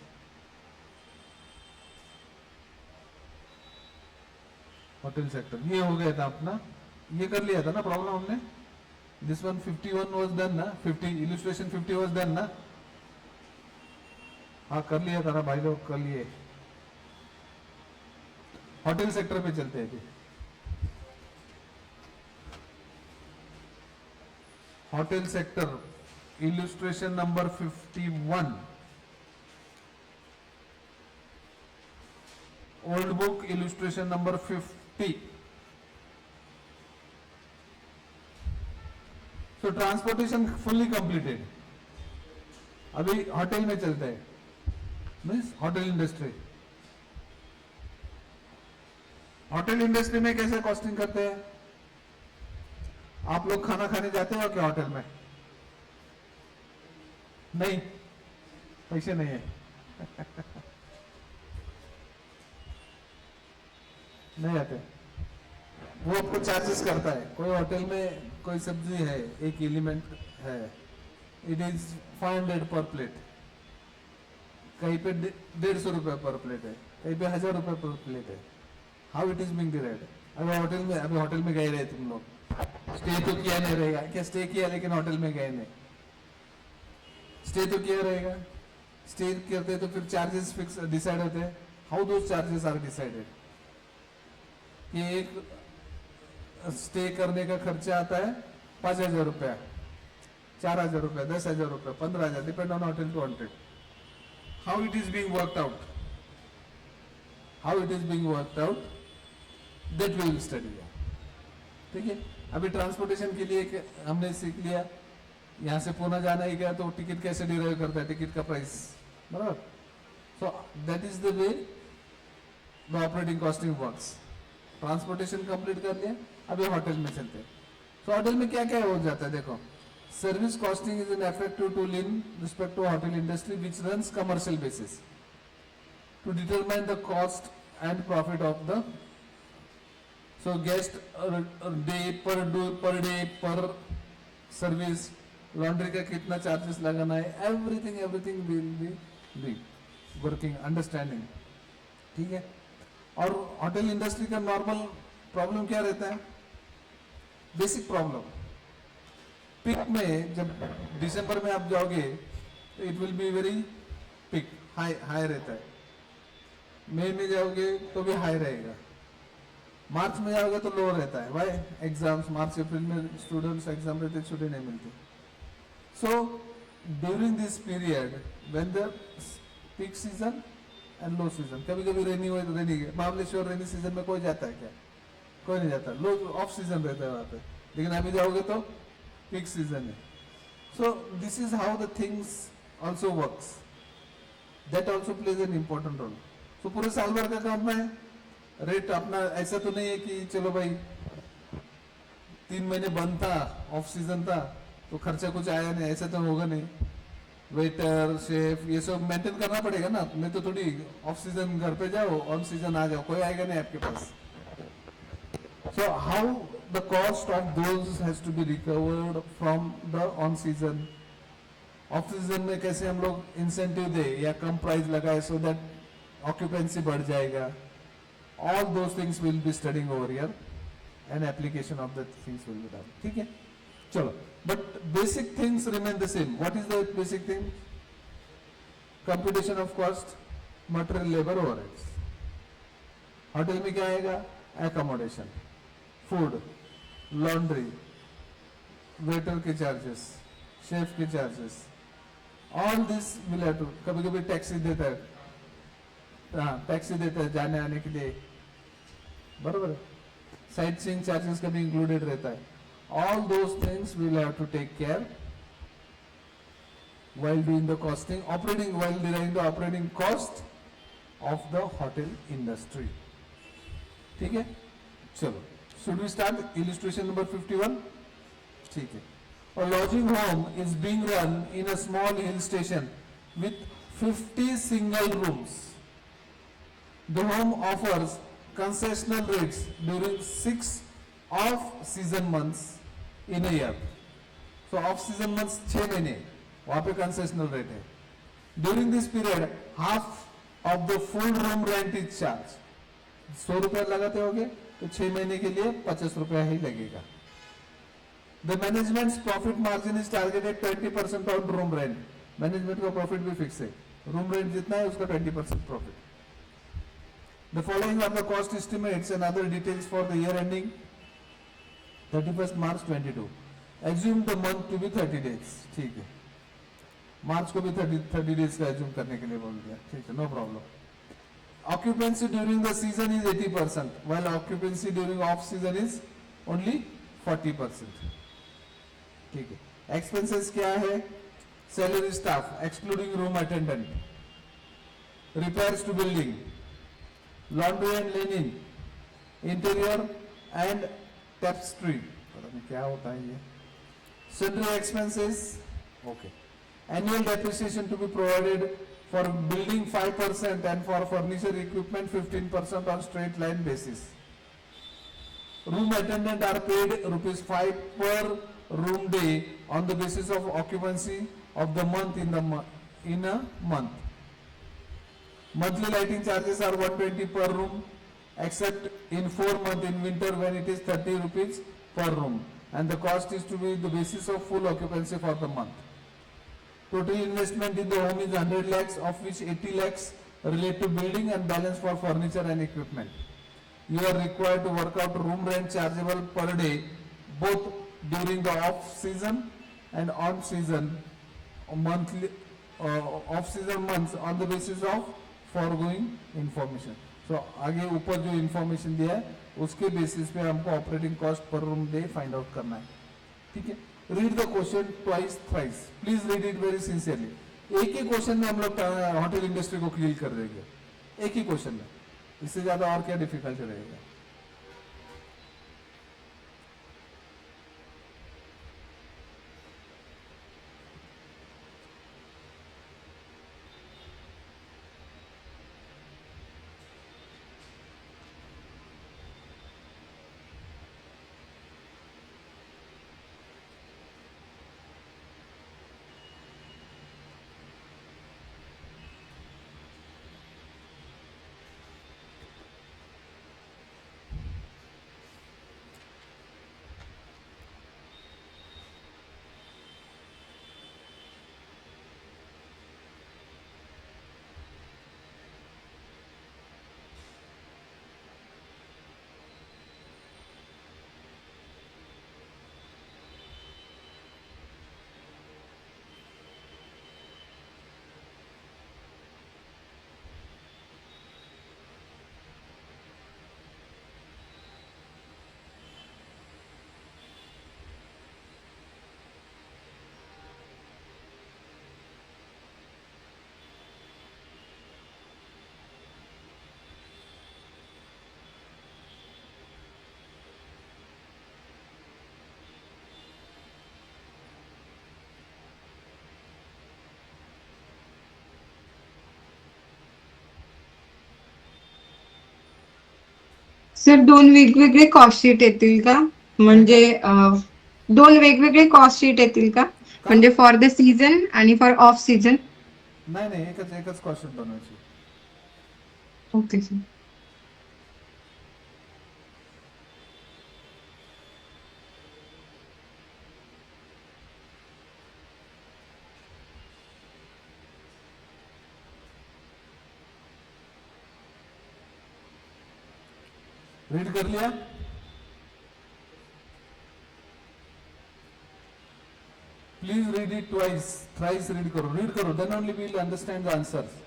होटल सेक्टर ये हो गया था अपना, ये कर लिया था ना प्रॉब्लम हमने। दिस वन 51 वाज डन ना, 50 इलस्ट्रेशन 50 वाज डन ना। हाँ कर लिया था ना भाई लोग, कर लिए। होटल सेक्टर पे चलते हैं अभी। Hotel sector illustration number 51, old book illustration number 50। सो ट्रांसपोर्टेशन फुल्ली कंप्लीटेड। अभी होटल में चलते हैं, means hotel industry. Hotel industry में कैसे कॉस्टिंग करते हैं? आप लोग खाना खाने जाते हो क्या होटल में? नहीं, पैसे नहीं है। नहीं आते, वो आपको चार्जेस करता है। कोई होटल में कोई सब्जी है, एक एलिमेंट है, इट इज 500 पर प्लेट, कहीं पे 150 रुपए पर प्लेट है, कहीं पे 1000 रुपए पर प्लेट है। How it is being derived? अभी होटल में गए रहे तुम लोग, स्टे तो किया नहीं रहेगा क्या? स्टे किया लेकिन होटल में गए नहीं, स्टे तो किया रहेगा। स्टे करते तो फिर चार्जेस फिक्स डिसाइड होते हैं। How those charges are decided? कि एक स्टे करने का खर्चा आता है 5000 रुपया, 4000 रुपया, 10,000 रुपया, 15,000, depend on hotel to hotel. How it is being worked out, how it is being worked out, that will study. ठीक है, अभी ट्रांसपोर्टेशन के लिए हमने सीख लिया, यहाँ से पुणे जाना ही गया तो टिकट कैसे डिराइव करता है, टिकट का प्राइस, बराबर। So that is the way the operating costing works. Transportation complete कर लिया, अभी होटल में चलते हैं। तो होटल में क्या क्या हो जाता है देखो। Service costing is an effective tool in respect to hotel industry which runs commercial basis to determine the cost and profit of the so guest day per service, laundry का कितना चार्जेस लगाना है, everything will be working understanding. ठीक है, और hotel industry का normal problem क्या रहता है? बेसिक प्रॉब्लम, पिक में जब दिसंबर में आप जाओगे तो it will be very peak, high रहता है। मई में जाओगे तो भी हाई रहेगा, मार्च में जाओगे तो लो रहता है। वाई? एग्जाम्स मार्च अप्रैल में स्टूडेंट्स एग्जाम रहते, छुट्टी नहीं मिलती। So during this period when the peak season and low season, कभी कभी रेनी हुए तो रेनी, महाबलेश्वर रेनी सीजन में कोई जाता है क्या? कोई नहीं जाता, लो ऑफ सीजन रहता है वहां पे। लेकिन अभी जाओगे तो पीक सीजन है। So this is how the things also works, that also plays an important role. So पूरे साल भर का काम है, रेट अपना ऐसा तो नहीं है कि चलो भाई 3 महीने बंद था, ऑफ सीजन था तो खर्चा कुछ आया नहीं, ऐसा तो होगा नहीं। वेटर, शेफ, ये सब मेंटेन करना पड़ेगा ना, नहीं तो थोड़ी ऑफ सीजन घर पे जाओ, ऑन सीजन आ जाओ, कोई आएगा नहीं आपके पास। So how the cost of those has to be recovered from the on season. Off season में कैसे हम लोग इंसेंटिव दे या कम प्राइस लगाए सो दैट ऑक्यूपेंसी बढ़ जाएगा। All those things will be studying over here and application of the things will be done. ठीक है, चलो, but basic things remain the same. What is the basic thing? Computation of cost, material, labour, overheads. Hotel में क्या आएगा? Accommodation, food, laundry, waiter के charges, chef के charges, all this will have to. कभी कभी टैक्सी देता है, हाँ टैक्सी देता है जाने आने के लिए, बराबर है। साइट सीइंग चार्जेस का भी इंक्लूडेड रहता है। All those things will have to take care while doing the costing, while deriving the operating cost of the hotel industry. ठीक है, चलो should we start illustration number 51? ठीक है। A lodging home is being run in a small hill station with 50 single rooms. The home offers concessional rates during 6 off-season months in a year. So off-season months 6 महीने वहां पे concessional rate है। During this period half of the full room rent is charge. 100 रुपया लगाते होगे तो 6 महीने के लिए 50 रुपया ही लगेगा। The management profit margin is targeted 20% on room rent. Management का प्रॉफिट भी फिक्स है, रूम रेंट जितना है उसका 20% profit. The following are the cost estimates and other details for the year ending 31 March 22। Assume the month to be 30 days. ठीक है, मार्च को भी 30 डेज का एज्यूम करने के लिए बोल दिया, ठीक है, no problem. Occupancy during the season is 80%, while occupancy during off season is only 40%। ठीक है, एक्सपेंसेस क्या है? Salary staff excluding room attendant, repairs to building, laundry and linen, interior and tapestry, पता नहीं क्या होता है ये, sundry expenses, okay. Annual depreciation to be provided for building 5% and for furniture equipment 15% on straight line basis. Room attendant are paid ₹5 per room day on the basis of occupancy of the month in a month. Monthly lighting charges are 120 per room, except in 4 months in winter when it is 30 rupees per room, and the cost is to be the basis of full occupancy for the month. Total investment in the home is 100 lakhs, of which 80 lakhs relate to building and balance for furniture and equipment. You are required to work out room rent chargeable per day both during the off season and on season monthly off season months on the basis of foregoing information. So आगे ऊपर जो information दिया है उसके basis पे हमको operating cost per room day find out करना है, ठीक है। Read the question twice, thrice. Please read it very sincerely. एक ही क्वेश्चन में हम लोग होटल इंडस्ट्री को क्लियर कर देंगे, एक ही क्वेश्चन में, इससे ज्यादा और क्या डिफिकल्ट रहेगा। सर दोन वेगवेगळे कॉस्ट शीट येतील का? म्हणजे दोन वेगवेगळे कॉस्ट शीट येतील का? म्हणजे फॉर द सीझन आणि फॉर ऑफ सीझन? नाही नाही, एकच कॉस्ट शीट बनवायची। Okay sir. रीड कर लिया? Please read it twice, thrice read करो, then only we will understand the answers.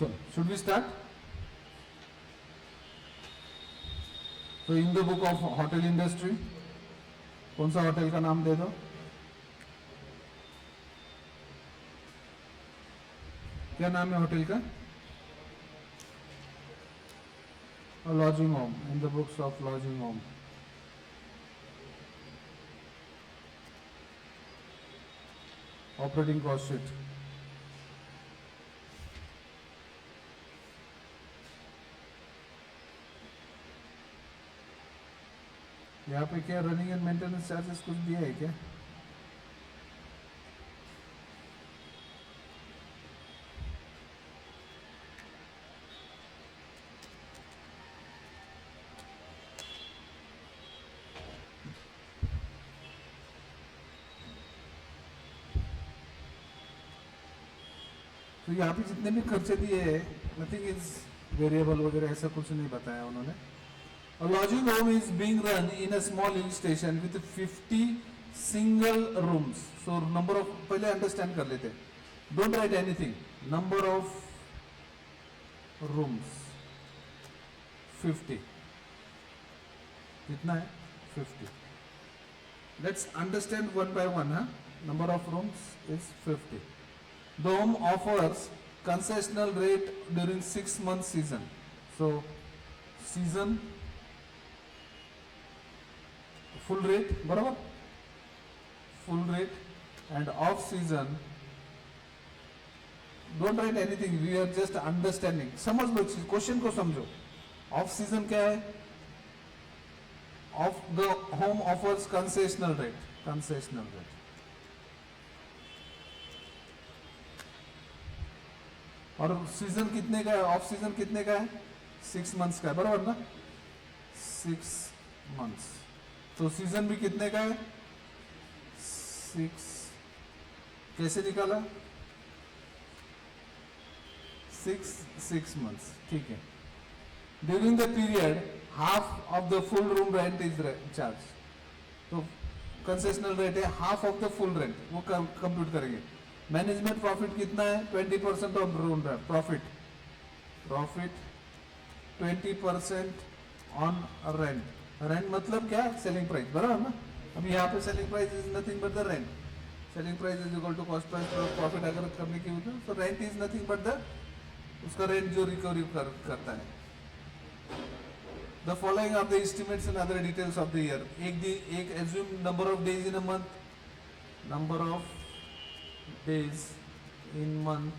So, should we start? So, in the book of hotel industry, कौन सा hotel का नाम दे दो? क्या नाम है होटल का? A lodging home, in the books of lodging home. Operating cost sheet. यहाँ पे क्या रनिंग एंड मेंटेनेंस चार्जेस कुछ दिया है क्या? तो यहाँ पे जितने भी खर्चे दिए हैं, नथिंग इज वेरिएबल वगैरह ऐसा कुछ नहीं बताया उन्होंने. A lodging home is being run in a small hill station with 50 single rooms. So number of पहले understand कर लेते. Don't write anything. Number of rooms 50. कितना है? 50. Let's understand one by one. Number of rooms is 50. The home offers concessional rate during 6 month season. So season full rate बराबर, full rate, and off season don't write anything, we are just understanding. समझ लो question को समझो. Off season क्या है? Of the home offers concessional rate. और season कितने का है? ऑफ सीजन कितने का है? 6 months का है, बराबर ना? 6 months. तो सीजन भी कितने का है? 6. कैसे निकाला? 6 months. ठीक है. During the period half of the full room rent is charge. तो कंसेशनल रेट है half of the full rent, वो कंप्यूट करेंगे. मैनेजमेंट प्रॉफिट कितना है? 20% of room profit 20% on rent. Rent मतलब क्या? सेलिंग प्राइस, बराबर ना? अभी यहाँ पे selling price is nothing but the rent. Selling price is equal to cost price plus profit अगर करने की हो तो rent is nothing but the उसका रेंट जो रिकवरी करता है. The following of the estimates and other details of the year. एक assume number of days in a month. Number of days in month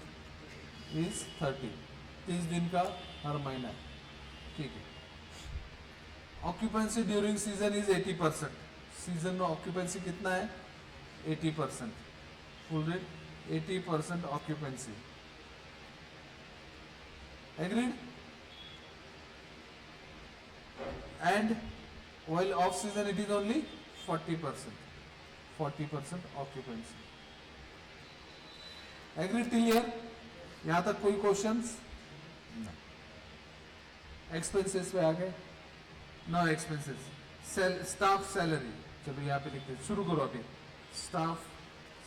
is 30 दिन का हर महीना. ठीक है. Occupancy during season is 80%. Season में ऑक्यूपेंसी कितना है? 80%. Full rate 80% occupancy. Agreed? And while off season it is only 40% occupancy. Agreed till here? यहाँ तक कोई क्वेश्चंस? एक्सपेंसेस पे आ गए. No expenses. Staff salary. चलो यहाँ पे लिखते हैं, शुरू करो अभी. Staff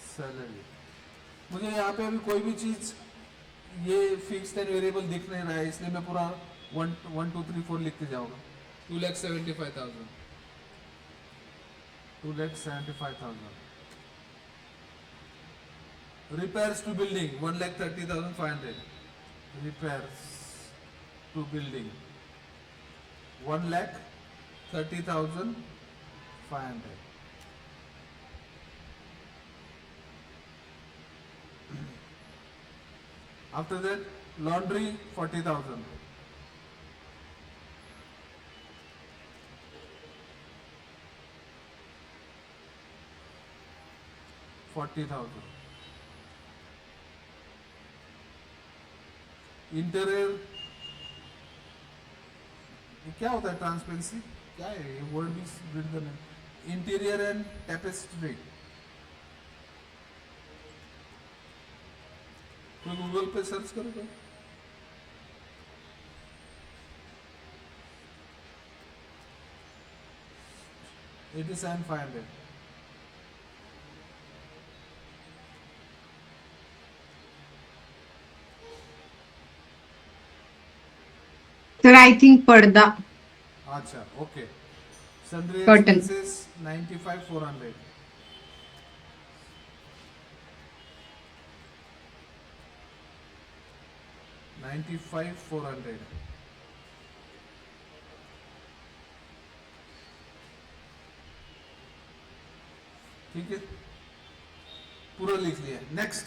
salary. मुझे यहाँ पे अभी कोई भी चीज ये फिक्स्ड एंड वेरिएबल दिख नहीं रहा है, इसलिए मैं पूरा 1 2 3 4 लिखते जाऊंगा. 2,75,000. 2,75,000. Repairs to building 1,30,500. Repairs to building 1,30,500. After that, laundry 40,000. Interior, ये क्या होता है? ट्रांसपेरेंसी क्या है ये वर्ड भी रीड करना है. इंटीरियर एंड टेपेस्ट्री, कोई गूगल पे सर्च करोगे? $87,500. सर आई थिंक पडदा. अच्छा, ओके. Sundry Curtain. expenses 95,400. $95,400. ठीक है, पूरा लिख लिया. Next,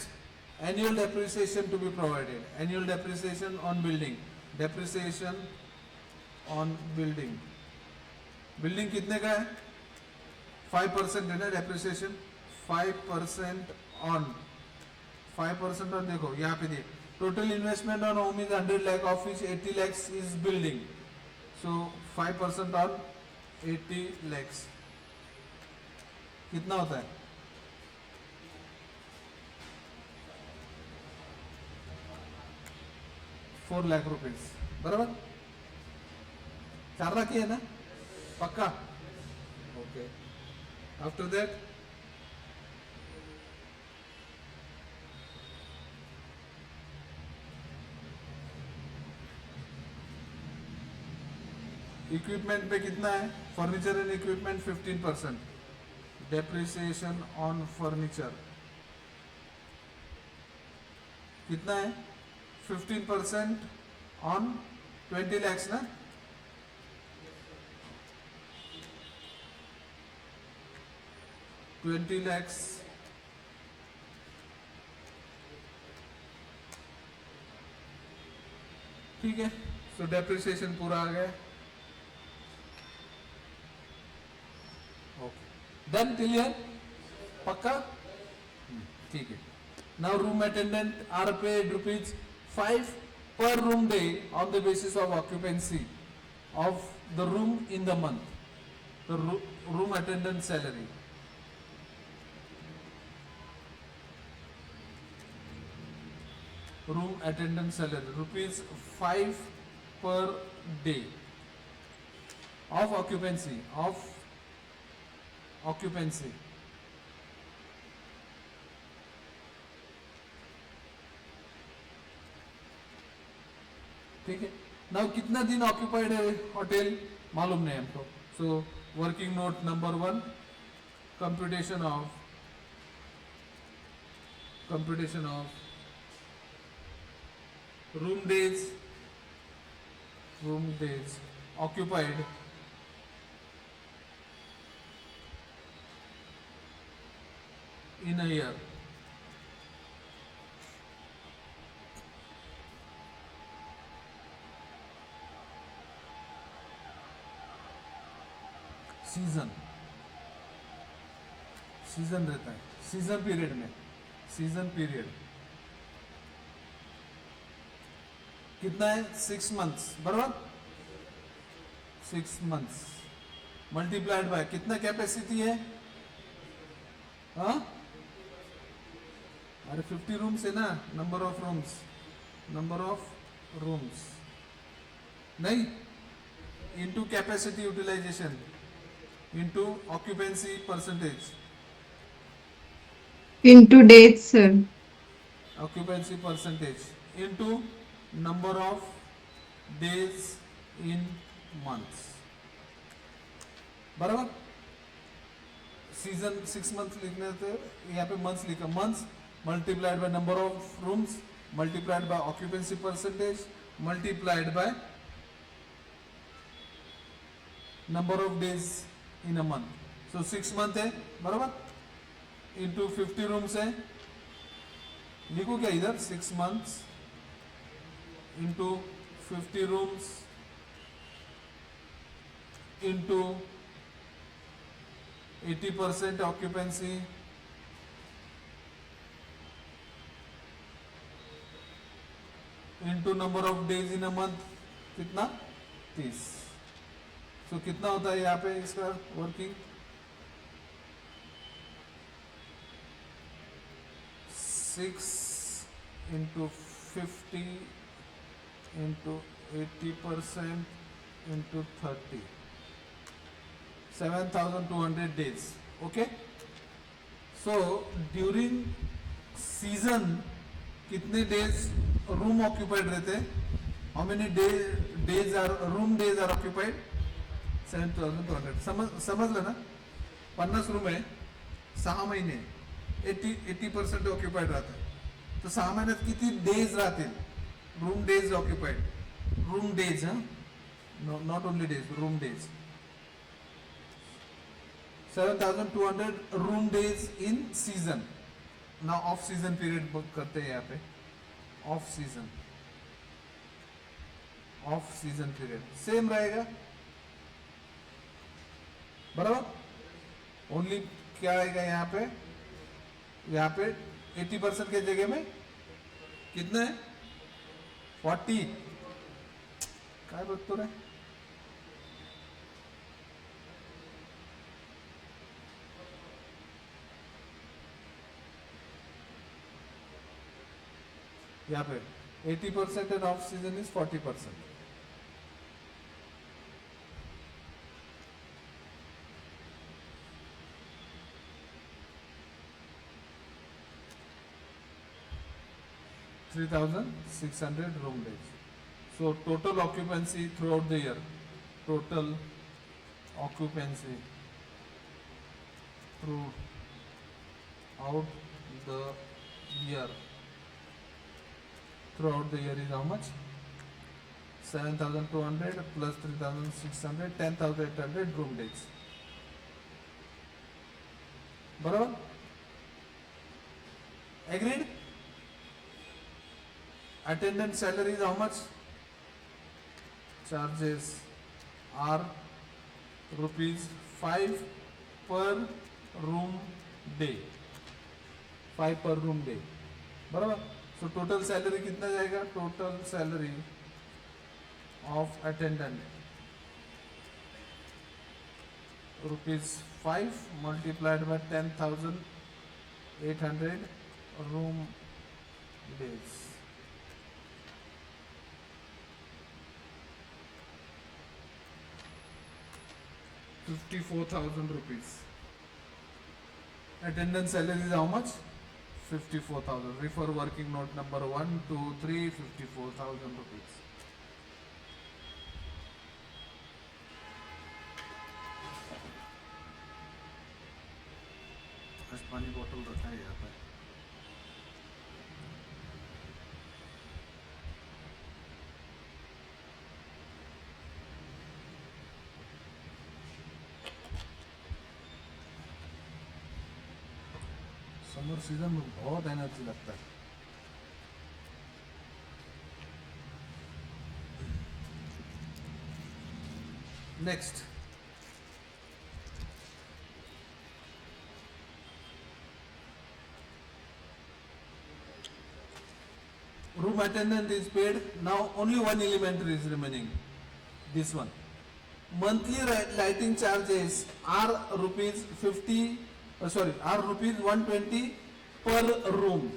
annual depreciation to be provided. Annual depreciation on building. Depreciation on building. Building कितने का है? 5% है ना डेप्रिसिएशन. 5% on 5% on. देखो यहाँ पे दिए, total investment on home is 100 lakh, of which 80 lakhs is building. So 5% on 80 lakhs कितना होता है? 4 लाख रुपीज. बराबर, 4 लाख ही है ना? पक्का? ओके. आफ्टर दैट, इक्विपमेंट पे कितना है? Furniture and equipment 15%. Depreciation on furniture कितना है? 15% ऑन 20 lakhs ना? $20 lakhs. ठीक है, सो डेप्रिसिएशन पूरा आ गया. ओके, डन, क्लियर, पक्का? ठीक है. Now room attendant are paid ₹5 per room day on the basis of occupancy of the room in the month. The room attendant salary. Room attendant salary ₹5 per day of occupancy. ठीक है. Now कितना दिन occupied है hotel मालूम नहीं हमको. सो working note number 1, computation of room days occupied in a year. Season रहता है. सीजन पीरियड कितना है? 6 months. बराबर, 6 months मल्टीप्लाइड बाय कितना कैपेसिटी है? हाँ, अरे 50 रूम्स है ना? नंबर ऑफ रूम्स नहीं, into capacity utilisation into occupancy percentage. into dates, sir. Occupancy percentage into number of days in months. बराबर. सीजन 6 months लिखने थे, यहाँ पे months लिखा. months multiplied by number of rooms multiplied by occupancy percentage multiplied by number of days in a month. So 6 month है बराबर, into 50 rooms है. लिखो क्या इधर, 6 months into 50 rooms into 80% occupancy into number of days in a month, कितना 30. So कितना होता है यहाँ पे इसका working, 6 into 50 into 80% into 30, 7,200 days. Okay. So during season कितने days रूम ऑक्यूपाइड रहते हैं, how many days are room days are occupied, 7,200. समझ लेना, 50 रूम है, 6 महिने 80% ऑक्युपाइड राहते. तर 6 महिन्यात किती डेज राहतील, room days occupied, room days, हा not only days, room days. 7,200 room days in season. ना ऑफ सीजन पीरियड बुक करते हैं यहाँ पे, ऑफ सीजन पीरियड सेम रहेगा बराबर. ओनली क्या आएगा यहाँ पे 80% के जगह में कितने है, 40. काय बघतो रे, यहाँ पे 80% end of season is 40%. $3,600 room days. So total occupancy throughout the year. Total occupancy throughout the year. Throughout the year is how much? 7,200 plus 3,600, 10,800 room days. बराबर? Agreed? Attendant salary is how much? Charges are ₹5 per room day. 5 per room day. बराबर? So total salary कितना जाएगा? Total salary of attendant ₹5 multiplied by 10,800 room days. ₹54,000. Attendance salary is how much? 54,000. Refer working note number 1, 2, 3, ₹54,000. बस पानी बोतल रखा है यहाँ पर. समर सीजन में बहुत एनर्जी लगता है. Next, room attendant is paid. Now only one element is remaining, this one. Monthly lighting charges are ₹120 per room,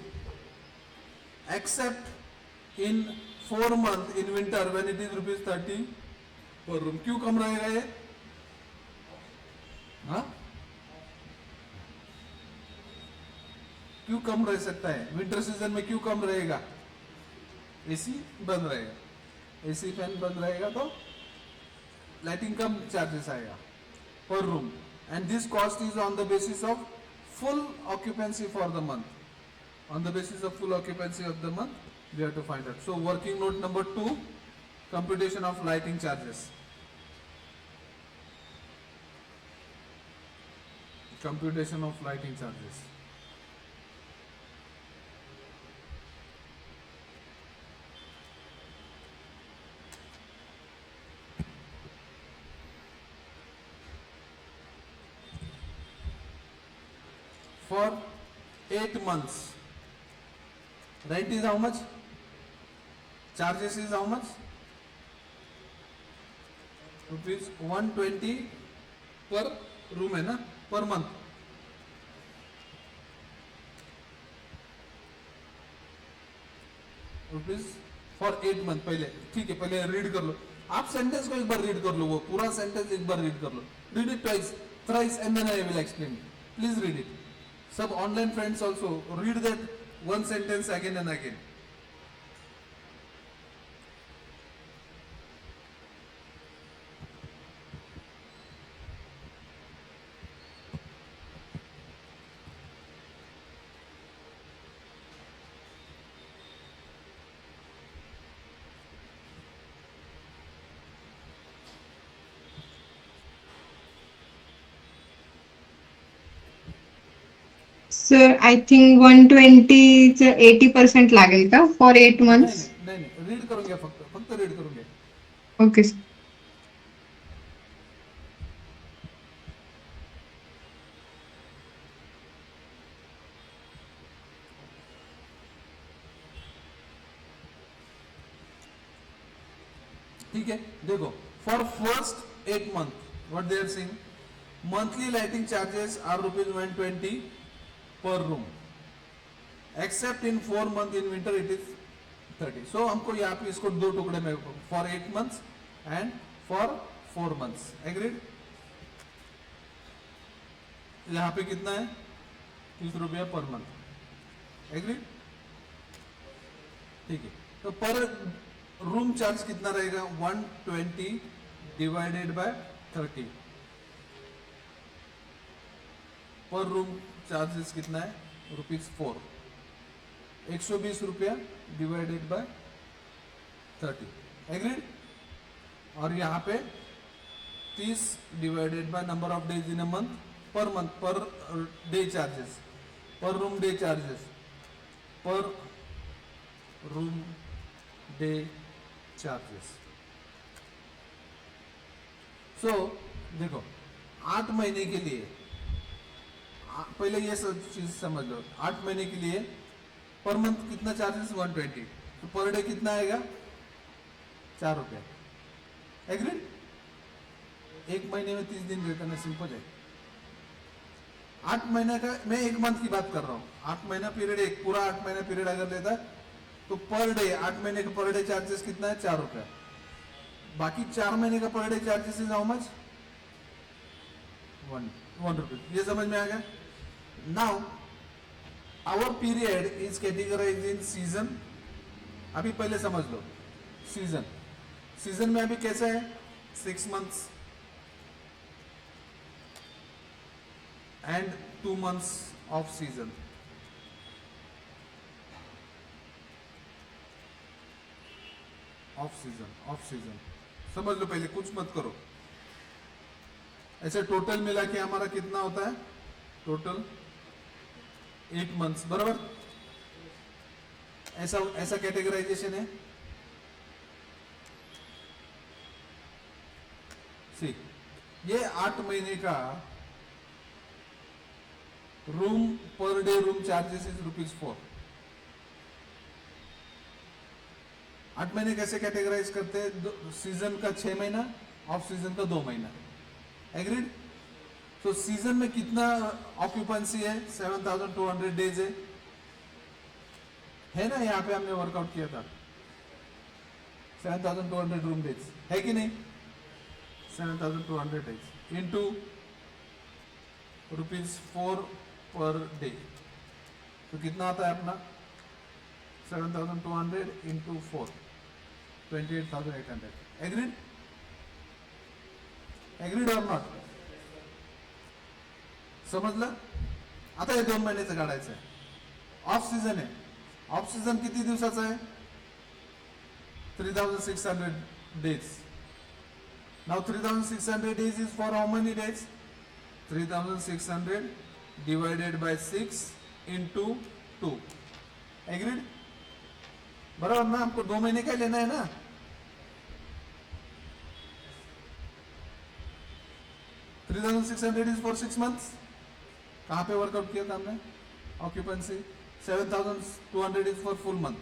except in 4 months in winter when it is ₹30 per room. क्यों कम रहेगा ये? हाँ, क्यों कम रह सकता है? विंटर सीजन में क्यों कम रहेगा? एसी बंद रहेगा, एसी फैन बंद रहेगा तो लाइटिंग कम चार्जेस आएगा per room. And this cost is on the basis of full occupancy for the month. On the basis of full occupancy of the month we have to find out. So working note number 2, computation of lighting charges. computation of lighting charges. For 8 months, rent is how much? Charges is how much? Rupees 120 per room है ना, per month. Rupees for 8 month. पहले ठीक है, पहले read कर लो आप sentence को, एक बार रीड कर लो, वो पूरा सेंटेंस एक बार रीड कर लो. Read it twice, thrice and then I will explain. Please read it. सब online friends also read that one sentence again and again. Sir I think 120 80% लागेल का फॉर 8 नहीं मंथ्स. नहीं नहीं, रीड करून घ्या, फक्त फक्त रीड करून घ्या. Okay sir. ठीक है, देखो for first 8 month what they are saying, monthly lighting charges are rupees 120 per room, except in 4 month, in winter it is 30. So हमको यहाँ पे इसको दो टुकड़े में, for 8 months and for 4 months. Agreed. यहाँ पे कितना है? 30 रुपया पर मंथ. एग्रीड. ठीक है, तो पर रूम चार्ज कितना रहेगा? 120 डिवाइडेड बाय 30. पर रूम चार्जेस कितना है? ₹4. 120 रुपया डिवाइडेड बाय 30. एग्रीड. और यहाँ पे 30 divided by number of days in a month, पर डे चार्जेस, पर रूम डे चार्जेस, पर रूम डे चार्जेस. सो देखो 8 महीने के लिए, पहले ये सब चीज समझ लो. 8 महीने के लिए पर मंथ कितना चार्जेस? 120. तो पर डे कितना आएगा? 4 रुपया. एग्रीड. 1 महीने में 30 दिन रहता ना, सिंपल है. 8 महीने का, मैं 1 मंथ की बात कर रहा हूँ. 8 महीना पीरियड, एक पूरा 8 महीना पीरियड अगर लेता है तो पर डे 8 महीने का पर डे चार्जेस कितना है? 4 रुपया. बाकी 4 महीने का per day charges is how much? 1 rupees. ये समझ में आ गया? Now our period is categorise in season. अभी पहले समझ लो सीजन. सीजन में अभी कैसा है? 6 months and 2 months off season. Off season समझ लो पहले, कुछ मत करो. ऐसे टोटल मिला के हमारा कितना होता है? Total 8 months. बराबर. ऐसा कैटेगराइजेशन है. सी, ये 8 महीने का room per day room charges is ₹4. 8 महीने कैसे कैटेगराइज करते हैं? सीजन का 6 महीना, ऑफ सीजन का 2 महीना. एग्रीड. तो सीजन में कितना ऑक्यूपेंसी है? 7200 डेज है ना. यहाँ पे हमने वर्कआउट किया था 7200 रूम डेज है कि नहीं? 7200 डेज इंटू ₹4 पर डे, तो कितना आता है अपना? 7200 इंटू 4, 28,800. एग्रीड. एग्रीड और नॉट? समजलं? आता हे 2 महिन्याचं काढायचं आहे. ऑफ सीजन आहे. ऑफ सीजन किती दिवसाचं आहे? 3600 days. Now 3600 days is for how many days? 3600 divided by 6 into 2. Agreed? बराबर ना, हमको 2 महीने का लेना है ना. 3600 is for 6 months. कहाँ पे वर्कआउट किया था हमने? Occupancy. 7200 is for full month.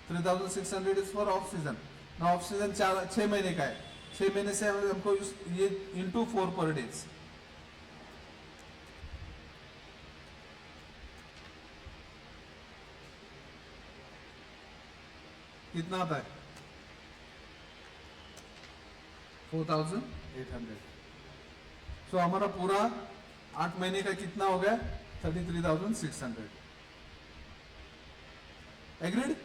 3600 is for off season. ना ऑफ सीजन 6 महीने का है. 6 महीने से हमको ये इंटू 4 पर डेज. कितना आता है? 4800. सो हमारा पूरा 8 महीने का कितना हो गया? 33,600. एग्रीड?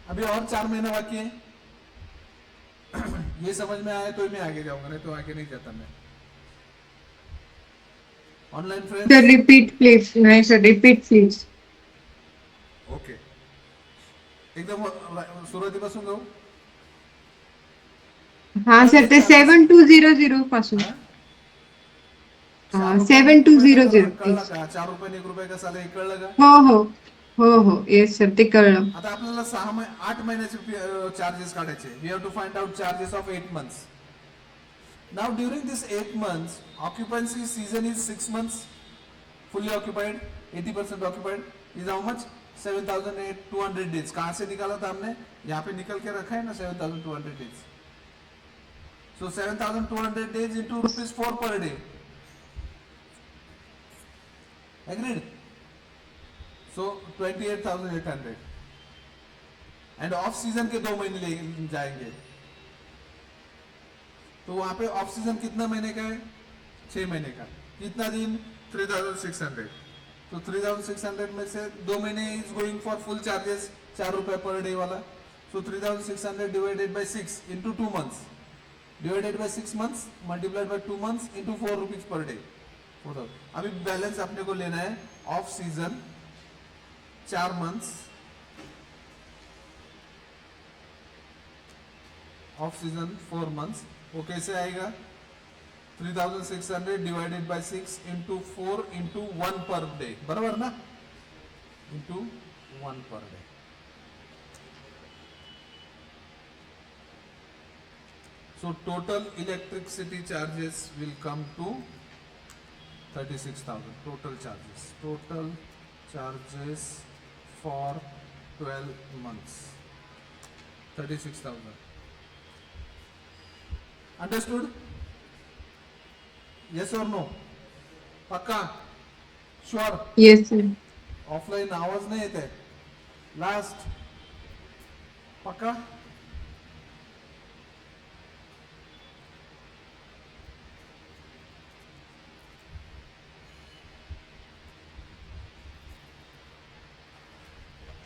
अभी और 4 महीना बाकी है. ये समझ में आया तो मैं आगे जाऊंगा, नहीं तो आगे नहीं जाता मैं. Online sir friends. Repeat please. नाही सर रिपीट प्लीज. ओके, एकदम सुरुवातीपासून जाऊ. हा सर ते 7200 पासून. 7200 कळलं का? 4 रुपये 1 रुपये का साला, हे कळलं का? हो हो हो हो येस सर ते कळलं. आता आपल्याला 8 महिन्याचे चार्जेस काढायचे. We have to find out charges of 8 months. Now during this 8 months occupancy season is 6 months. Fully occupied, 80% occupied is how much? 7,200 days. कहां से निकाला था हमने? यहाँ पे निकल के रखा है ना 7,200 डेज. सो 7,200 days into ₹4 per day. Agreed? So 28,800. End off season के 2 महीने ले जाएंगे. तो वहां पे ऑफ सीजन कितना महीने का है? 6 महीने का. कितना दिन? 3,600. तो 3,600 में से 2 महीने is going for full charges, 4 रुपए पर डे वाला. सो 3,600 divided by 6 into 2 months, divided by 6 months multiplied by 2 months into 4 rupees per day. अभी बैलेंस अपने को लेना है off season 4 months, off season 4 months. वो कैसे आएगा? 3,600 divided by 6 into 4 into 1 per day. बराबर ना? Into 1 per day. So total electricity charges will come to 36,000. Total charges for 12 months. 36,000. Understood? Yes or no? पक्का? Sure? Yes sir. ऑफलाइन आवाज नहीं येते. Last. पक्का?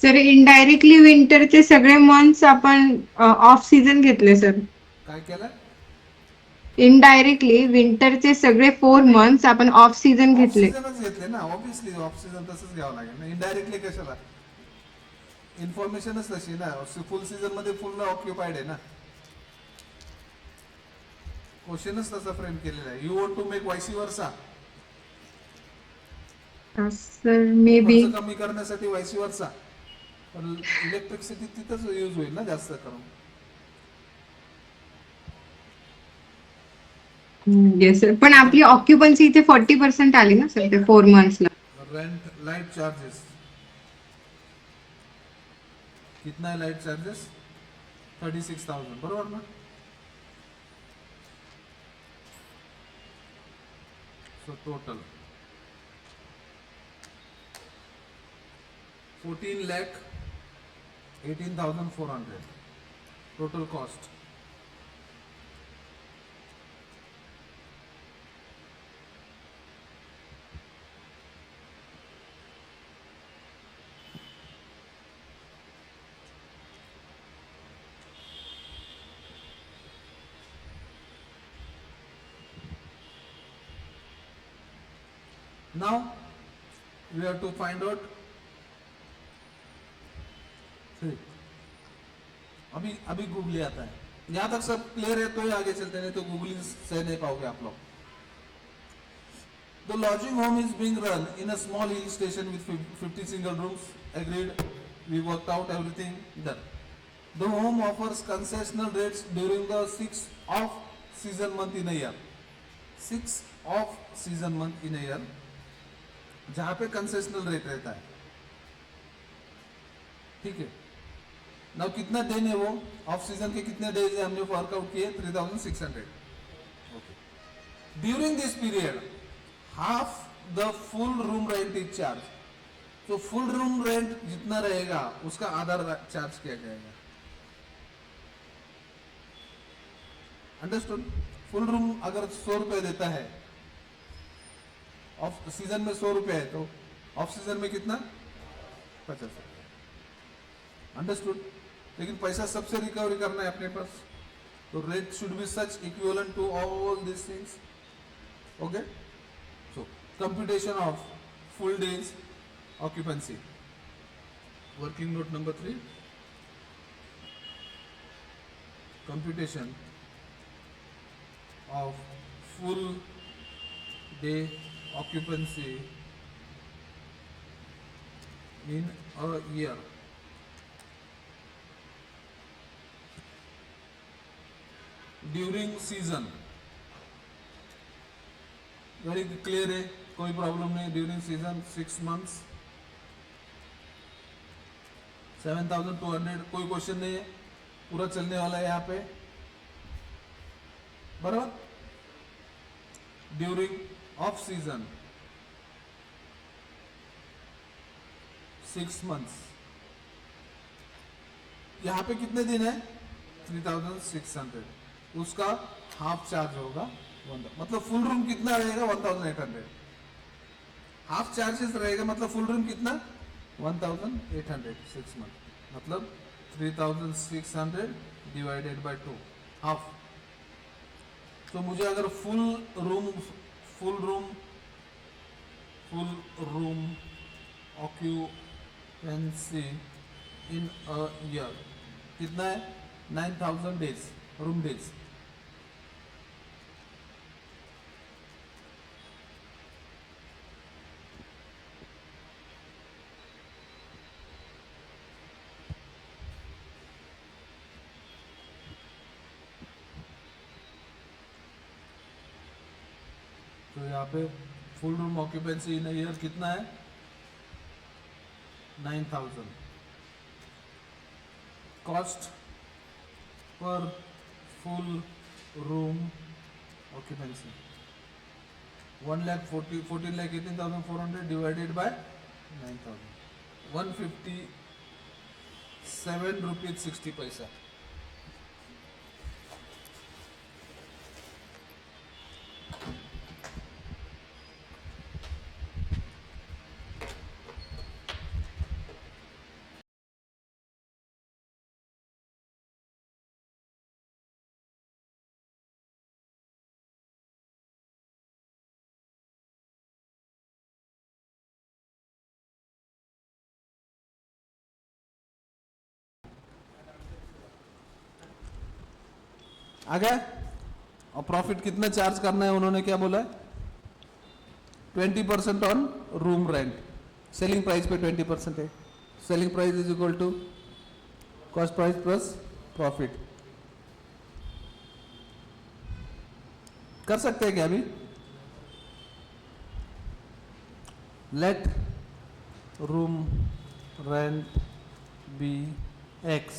सर इनडायरेक्टली विंटरचे सगळे months आपण of season घेतले सर. काय केलं? इनडायरेक्टली विंटरचे सगळे 4 मंथ्स आपण ऑफ सीझन ऑफ घेतले. सीजनच घेतले ना. ऑब्विसली ऑफ सीजन तसंच घ्यावं लागेल ना. इनडायरेक्टली कशाला? इन्फॉर्मेशनच तशी ना. फुल सीजन मध्ये फुल ऑक्युपाइड आहे ना. क्वेश्चनच तसा फ्रेम केलेला आहे. You want to make vice versa. Sir may be. खर्च कमी करण्यासाठी वायसी वर्सा. पण इलेक्ट्रिसिटी तिथंच यूज होईल ना जास्त करून. Yes sir. पण आपली ऑक्युपन्सी इथे 40% आली ना सर ते 4 मंथ्सला. रेंट लाइट चार्जेस कितना है? Light charges 36,000. बरोबर ना? So total 14,18,400 total cost. Now we have to find out. अभी गूगली आता है. यहाँ तक सब क्लियर है तो ही आगे चलते, नहीं तो गूगली से नहीं पाओगे आप लोग. The lodging home is being run in a small hill station with 50 single rooms. Agreed. We worked out everything. Done. The home offers concessional rates during the 6 off season month in a year. 6 off season month in a year. जहाँ पे concessional rate रहता है. ठीक है. Now कितना दिन है वो? ऑफ सीजन के कितने डेज है हमने वर्कआउट किए? 3600. Okay. During this period half the full room rent is charge. तो फुल रूम रेंट जितना रहेगा उसका आधा चार्ज किया जाएगा. अंडरस्टूड? फुल रूम अगर 100 रुपए देता है, ऑफ सीजन में 100 रुपए है, तो ऑफ सीजन में कितना? 50 रुपए. अंडरस्टूड? लेकिन पैसा सबसे रिकवरी करना है अपने पास, तो rate should be such equivalent to all this things. Okay. So computation of full days occupancy. Working note number 3. Computation of full day occupancy in a year. During season. Very clear है, कोई problem नहीं. During season 6 months 7200. कोई question नहीं है, पूरा चलने वाला है यहाँ पे. बराबर. During off season 6 months. यहाँ पे कितने दिन है? 3600. उसका हाफ चार्ज होगा 1. मतलब फुल रूम कितना रहेगा? 1800. हाफ चार्जेस रहेगा, मतलब फुल रूम कितना? 1800. 6 month मतलब 3600 डिवाइडेड बाय 2, हाफ. तो मुझे अगर full room occupancy in a year कितना है? 9000 डेज रूम डेज. तो यहाँ पे फुल रूम ऑक्यूपेंसी इन ईयर कितना है? 9000. Cost per full room occupancy 14,18,400 divided by 9000. 157 rupees 60 पैसा. आ गया. और प्रॉफिट कितना चार्ज करना है उन्होंने क्या बोला है? 20% on room rent. Selling price पे 20% है. Selling price is equal to cost price plus profit. कर सकते हैं क्या अभी? Let room rent be x.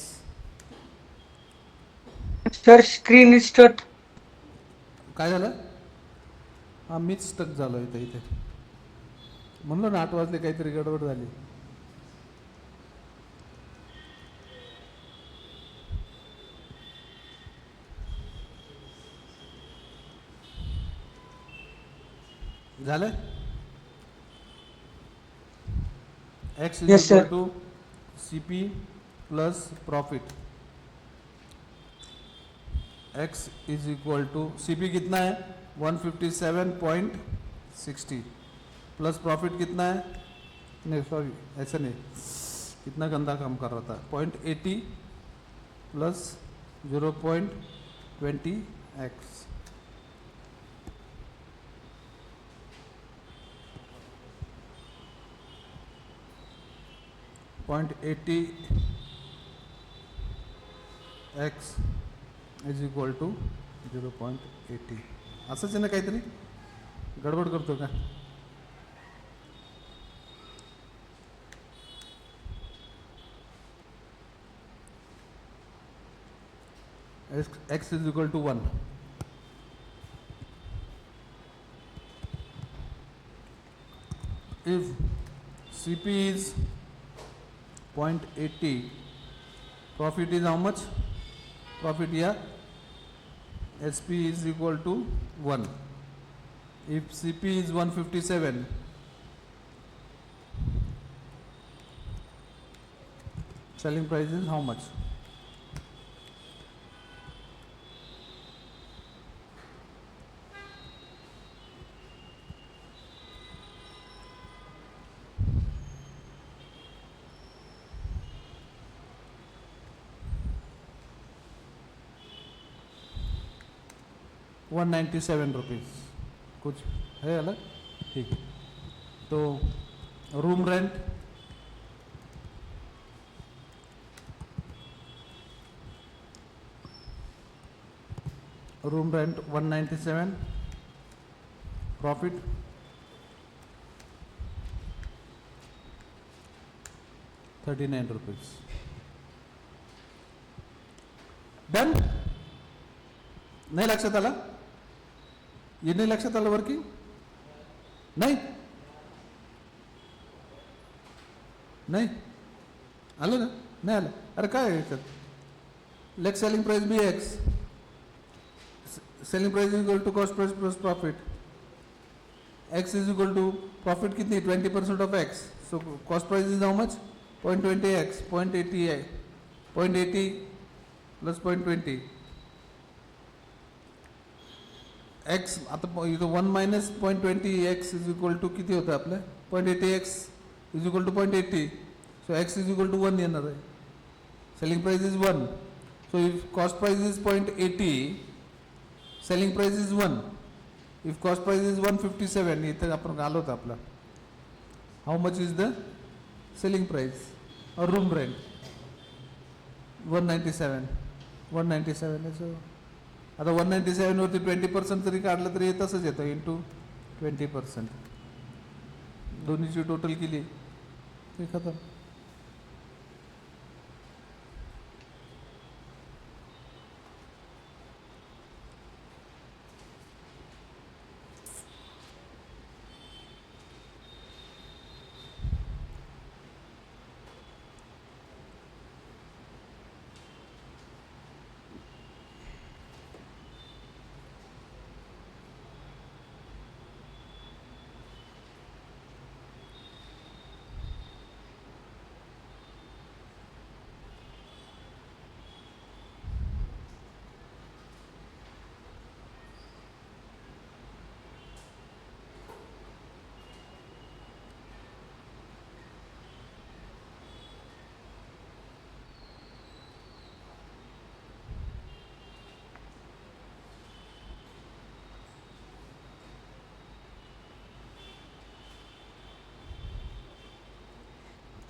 Sir screen स्टॉट. काय झालं? हा मीच स्टक झालो इथे. म्हणलो ना 8 वाजले काहीतरी गडबड झाली. झालं? X is Yes, sir. Equal to CP plus profit. x is equal to CP कितना है? 157.60 प्लस प्रॉफिट कितना है? नहीं सॉरी ऐसे नहीं, कितना गंदा काम कर रहा था. 0.80 plus 0.20x. 0.80 x is equal to 0.80. असंच आहे ना काहीतरी, गडबड करतो का? x is equal to 1. If CP is 0.80, profit is how much? Profit here, SP is equal to 1. If CP is 157, selling price is how much? ₹197 कुछ है अलग, ठीक है. तो room rent, room rent 197, profit ₹39. Done. नाही लक्षात आला? ये नाही लक्षात आलं वर्किंग? नाही नाही आलं ना? नाही आलं. अरे काय आहे याच्यात? Let selling price be x, selling price is equal to cost price plus profit, x is equal to profit कितनी 20% of x, so cost price is how much 0.20 x, 0.80 है, 0.80 प्लस 0.20 एक्स. आता इथं 1 minus 0.20 x is equal to किती होतं आपलं 0.80 x is equal to 0.80, so x is equal to 1 येणार आहे. Selling price is 1, so if cost price is 0.80, selling price is 1. If cost price is 157, इथं आपण आलो होतं आपला, how much is the selling price और रूम रेंट 197 आहे. सो आता 197 वरती 20% जरी काढलं तरी तसंच येतं इंटू 20%, दोन्हीची टोटल केली ते खतम.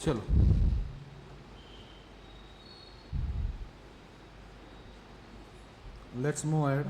चलो लेट्स मूव अहेड.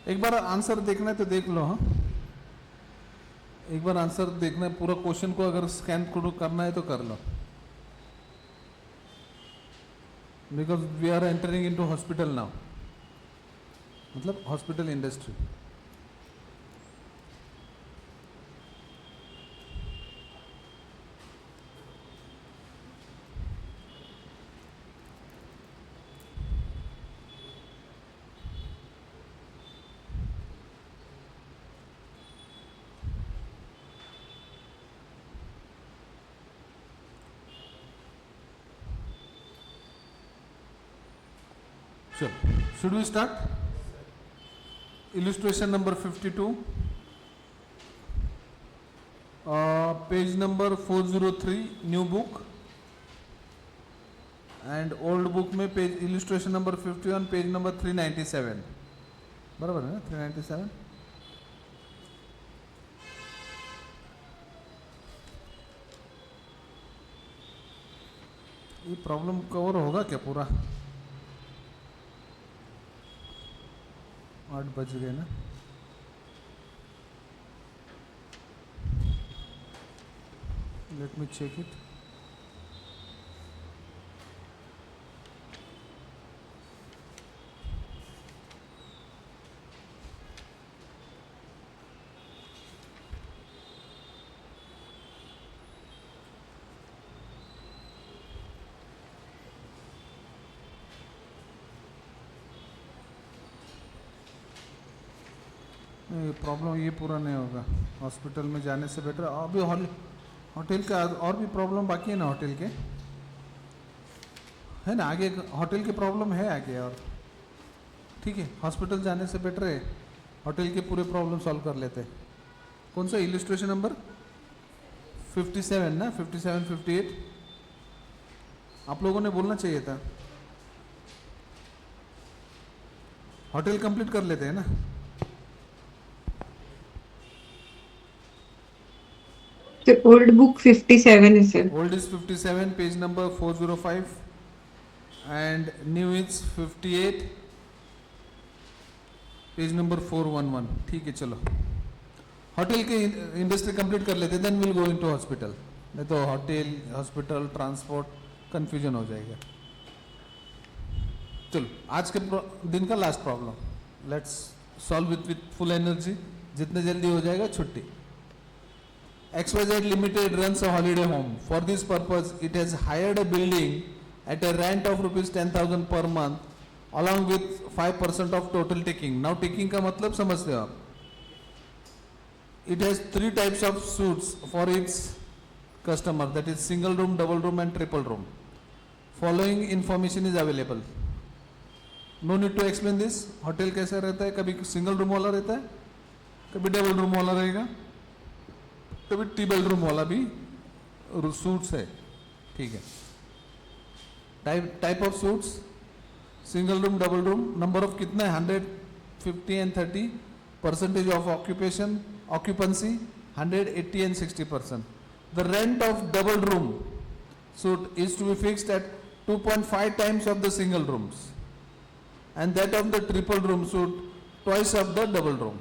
एक बार आंसर देखना है तो देख लो. हाँ, एक बार आंसर देखना है, पूरा क्वेश्चन को अगर स्कैन करना है तो कर लो, because we are entering into hospital now, मतलब हॉस्पिटल इंडस्ट्री. चलो, should we start? Illustration number 52. Page number 403, new book. And old book में page illustration number 51, page number 397. बराबर है ना 397? ये प्रॉब्लम कवर होगा क्या पूरा? 8 बज गए ना? Let me check it. Problem ये पूरा नहीं होगा, हॉस्पिटल में जाने से बेटर। अभी होटल का और भी प्रॉब्लम बाकी है ना, होटल के है ना, आगे होटल के प्रॉब्लम है आगे, और ठीक है, हॉस्पिटल जाने से बेटर है होटल के पूरे प्रॉब्लम सॉल्व कर लेते हैं। कौन सा इलिस्ट्रेशन नंबर 57 ना, 57 58 आप लोगों ने बोलना चाहिए था। होटल कंप्लीट कर लेते हैं ना। The old book 57 is it? Old is 57, page number 405, and new is 58, page number 411. ठीक है, चलो होटल के इंडस्ट्री कंप्लीट कर लेते, then will go into hospital. नहीं तो होटल, हॉस्पिटल, ट्रांसपोर्ट कंफ्यूजन हो जाएगा। चलो, आज के दिन का last problem, let's solve with full energy, जितने जल्दी हो जाएगा छुट्टी। XYZ Limited runs a holiday home. For this purpose, it has hired a building at a rent of rupees 10,000 per month, along with 5% of total taking. Now, taking का मतलब समझते हो आप? It has 3 types of suites for its customer, that is single room, double room, and triple room. Following information is available. No need to explain this. Hotel कैसा रहता है? कभी single room वाला रहता है, कभी डबल रूम वाला रहेगा, कभी ट्रिपल रूम वाला भी सूट्स है, ठीक है। Type of suites, single room, double room, number of कितना है 150 and 30, percentage of occupation, occupancy 180 and 60%. The rent of double room suite is to be fixed at 2.5 times of the single rooms, and that of the triple room suite twice of the double room.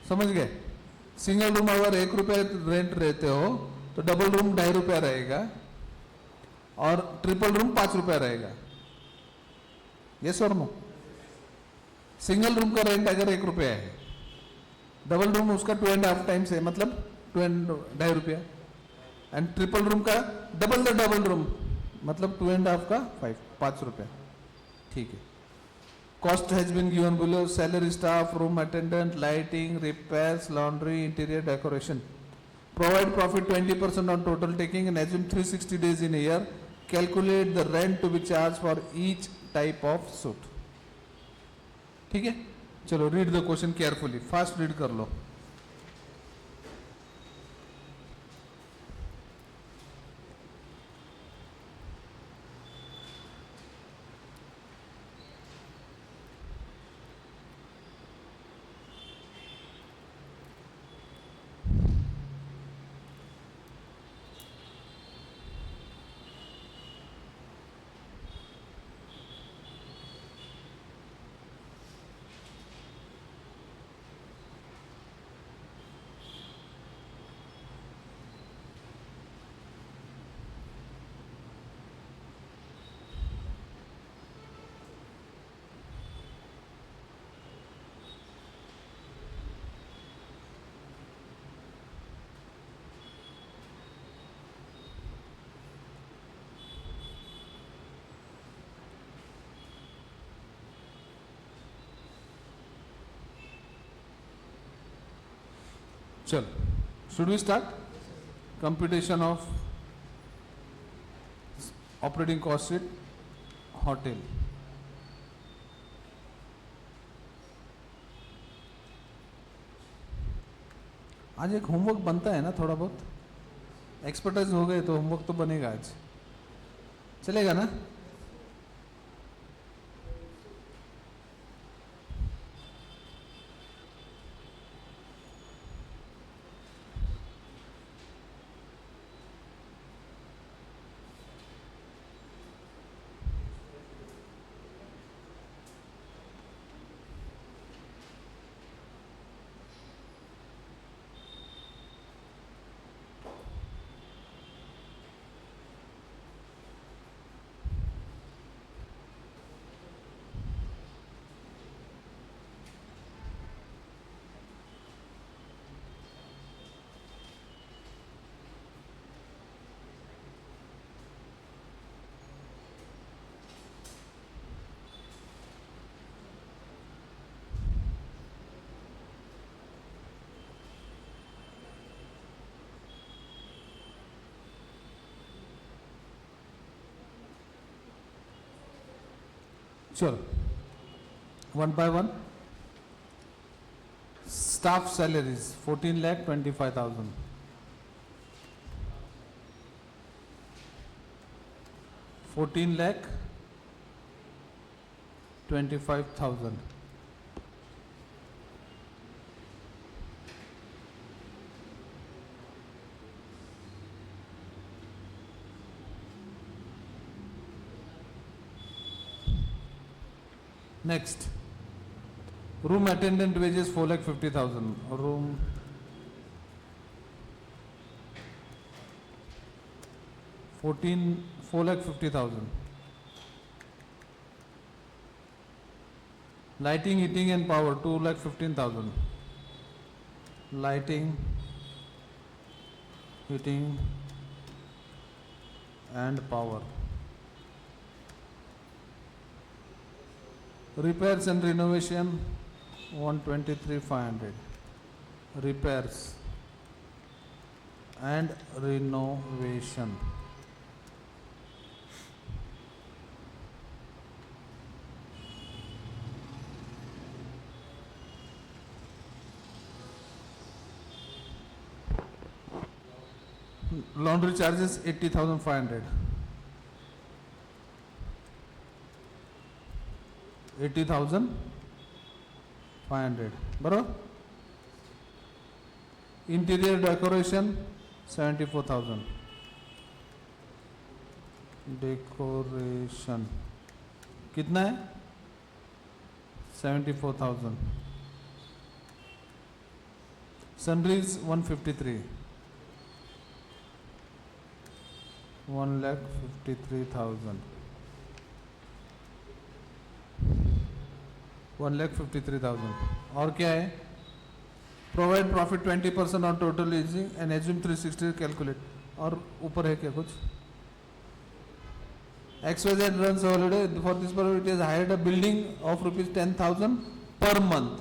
समझ गए? Single room अगर 1 रुपये rent रहते हो तो double room 2.5 रुपया रहेगा, और ट्रिपल रूम 5 रुपया रहेगा। यस और नो? सिंगल रूम का रेंट अगर 1 रुपया है, डबल रूम उसका 2.5 times है, मतलब 2.5 रुपया, एंड ट्रिपल रूम का डबल द डबल रूम, मतलब 2.5 का 5 रुपया, ठीक है। Cost has been given below: salary, staff, room attendant, lighting, repairs, laundry, interior decoration. Provide profit 20% on total taking and assume 360 days in a year. Calculate the rent to be charged for each type of suit. ठीक है, चलो read the question carefully. Fast read कर लो। चलो, should we start? Computation of operating cost sheet, hotel. आज एक homework बनता है ना, थोड़ा बहुत एक्सपर्टाइज हो गए तो होमवर्क तो बनेगा आज, चलेगा ना? चलो, one by one. Staff salaries 14,25,000, $14,25,000। Next, room attendant wages 4,50,000. Room fourteen 4,50,000. Lighting, heating and power 2,15,000. Lighting, heating and power. Repairs and renovation 123,500. Repairs and renovation. Laundry charges 80,500. 80,500 बराबर. Interior decoration 74,000. डेकोरेशन कितना है? 74,000. Sundries 153. 1,53,000. 1,53,000. और क्या है? Provide profit 20% on total leasing and assume 360 calculate. और ऊपर है क्या कुछ? XYZ runs holiday for this purpose it has hired a building of rupees 10,000 per month.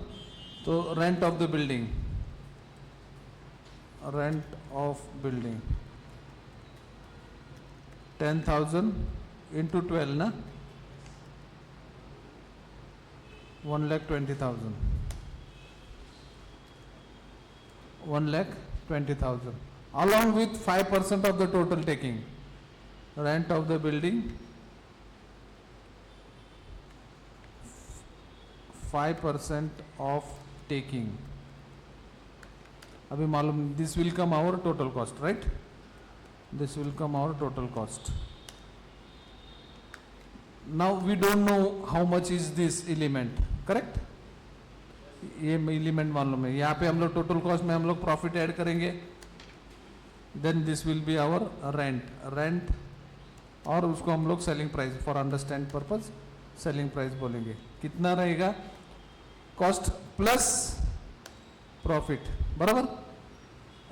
तो rent of the building, rent of building 10,000 into 12 ना, 1,20,000. 1,20,000 along with 5% of the total taking. Rent of the building 5% of taking. अभी मालूम, this will come our total cost, right? This will come our total cost. Now we don't know how much is this element, correct? ये element मालूम है. यहाँ पे हम लोग total cost में हम लोग प्रॉफिट ऐड करेंगे. Then this will be our rent और उसको हम लोग selling price for understand purpose selling price बोलेंगे. कितना रहेगा? Cost plus profit. बराबर?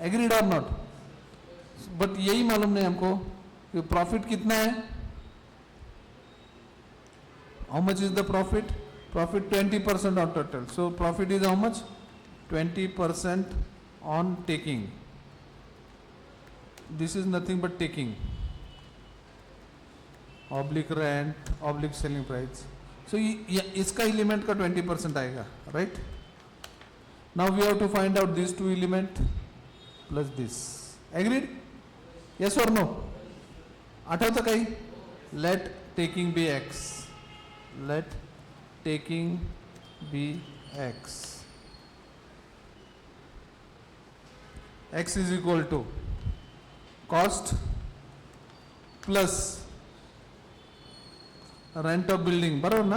एग्रीड और नॉट? बट यही मालूम नहीं हमको कि प्रॉफिट कितना है. How much is the profit? Profit 20% of total. So profit is how much? 20% on taking. This is nothing but taking. Oblique rent oblique selling price. So इसका एलिमेंट का 20% आएगा, right. Now we have to find out this two element plus this. Agreed? Yes और no? आठवतं काही? Let taking be x. Let taking be x. X is equal to cost plus rent of building. बराबर ना?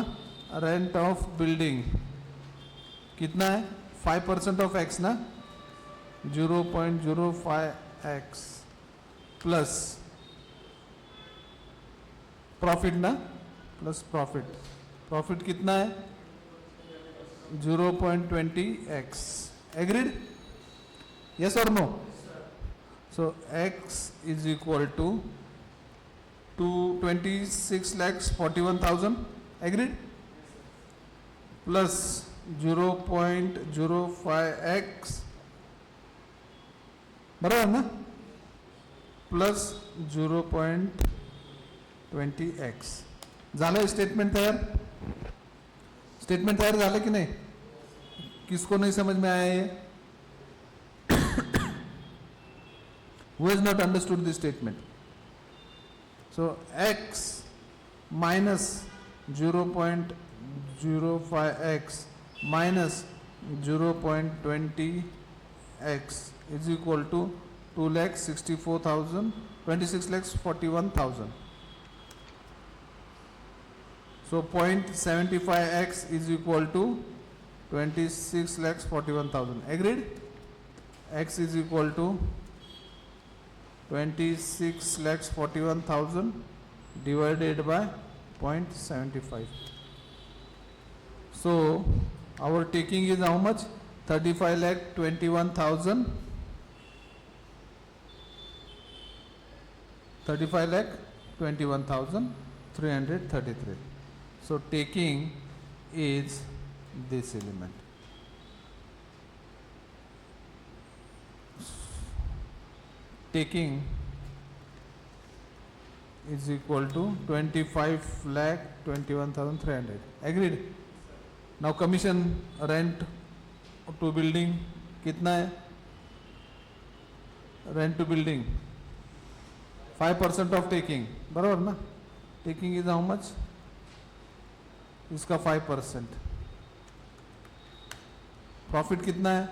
Rent of building कितना है? 5% of x ना, 0.05x plus profit ना, plus profit. Profit कितना है? 0.20x. Agreed? Yes or no? So x is equal to 26,41,000. Agreed? Plus 0.05x. बराबर ना? Plus 0.20x. झालं स्टेटमेंट तयार? स्टेटमेंट तयार झालं की नाही? किसको नहीं समझ में आया ये? Who has not understood this statement? So x minus 0.05x minus 0.20x is equal to 2,64,000, 26,41,000. So 0.75x is equal to 26,41,000. Agreed? X is equal to 26,41,000 divided by 0.75. So our taking is how much? 35,21,000. 35,21,333. So taking is this element. Taking is equal to 25,21,300. Agreed? Now commission rent to building कितना है? Rent to building 5% of taking. बराबर ना? Taking is how much? इसका 5%. Profit कितना है?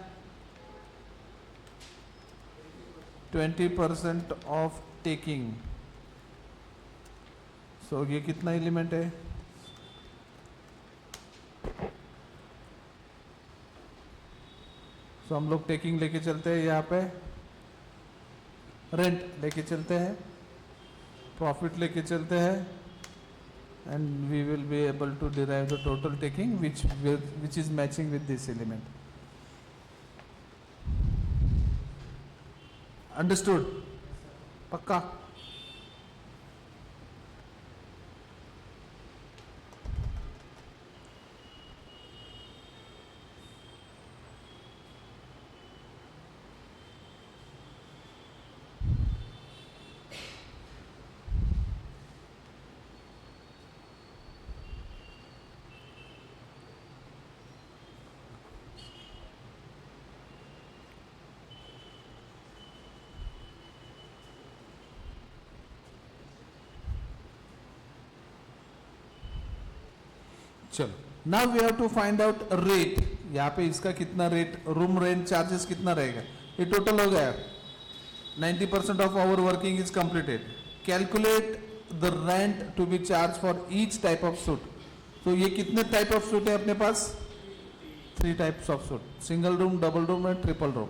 20% of taking. So ये कितना element है? So हम लोग टेकिंग लेके चलते हैं, यहाँ पे रेंट लेके चलते हैं, प्रॉफिट लेके चलते हैं, and we will be able to derive the total taking which is matching with this element. Understood? पक्का? चलो, now we have to find out rate. यहाँ पे इसका कितना रेट, रूम रेंट चार्जेस कितना रहेगा, ये टोटल हो गया. 90% of our working is completed. Calculate the rent to be charge for each type of suite. तो ये कितने टाइप ऑफ सूट है अपने पास? 3 types of suite, single room, double room and triple room.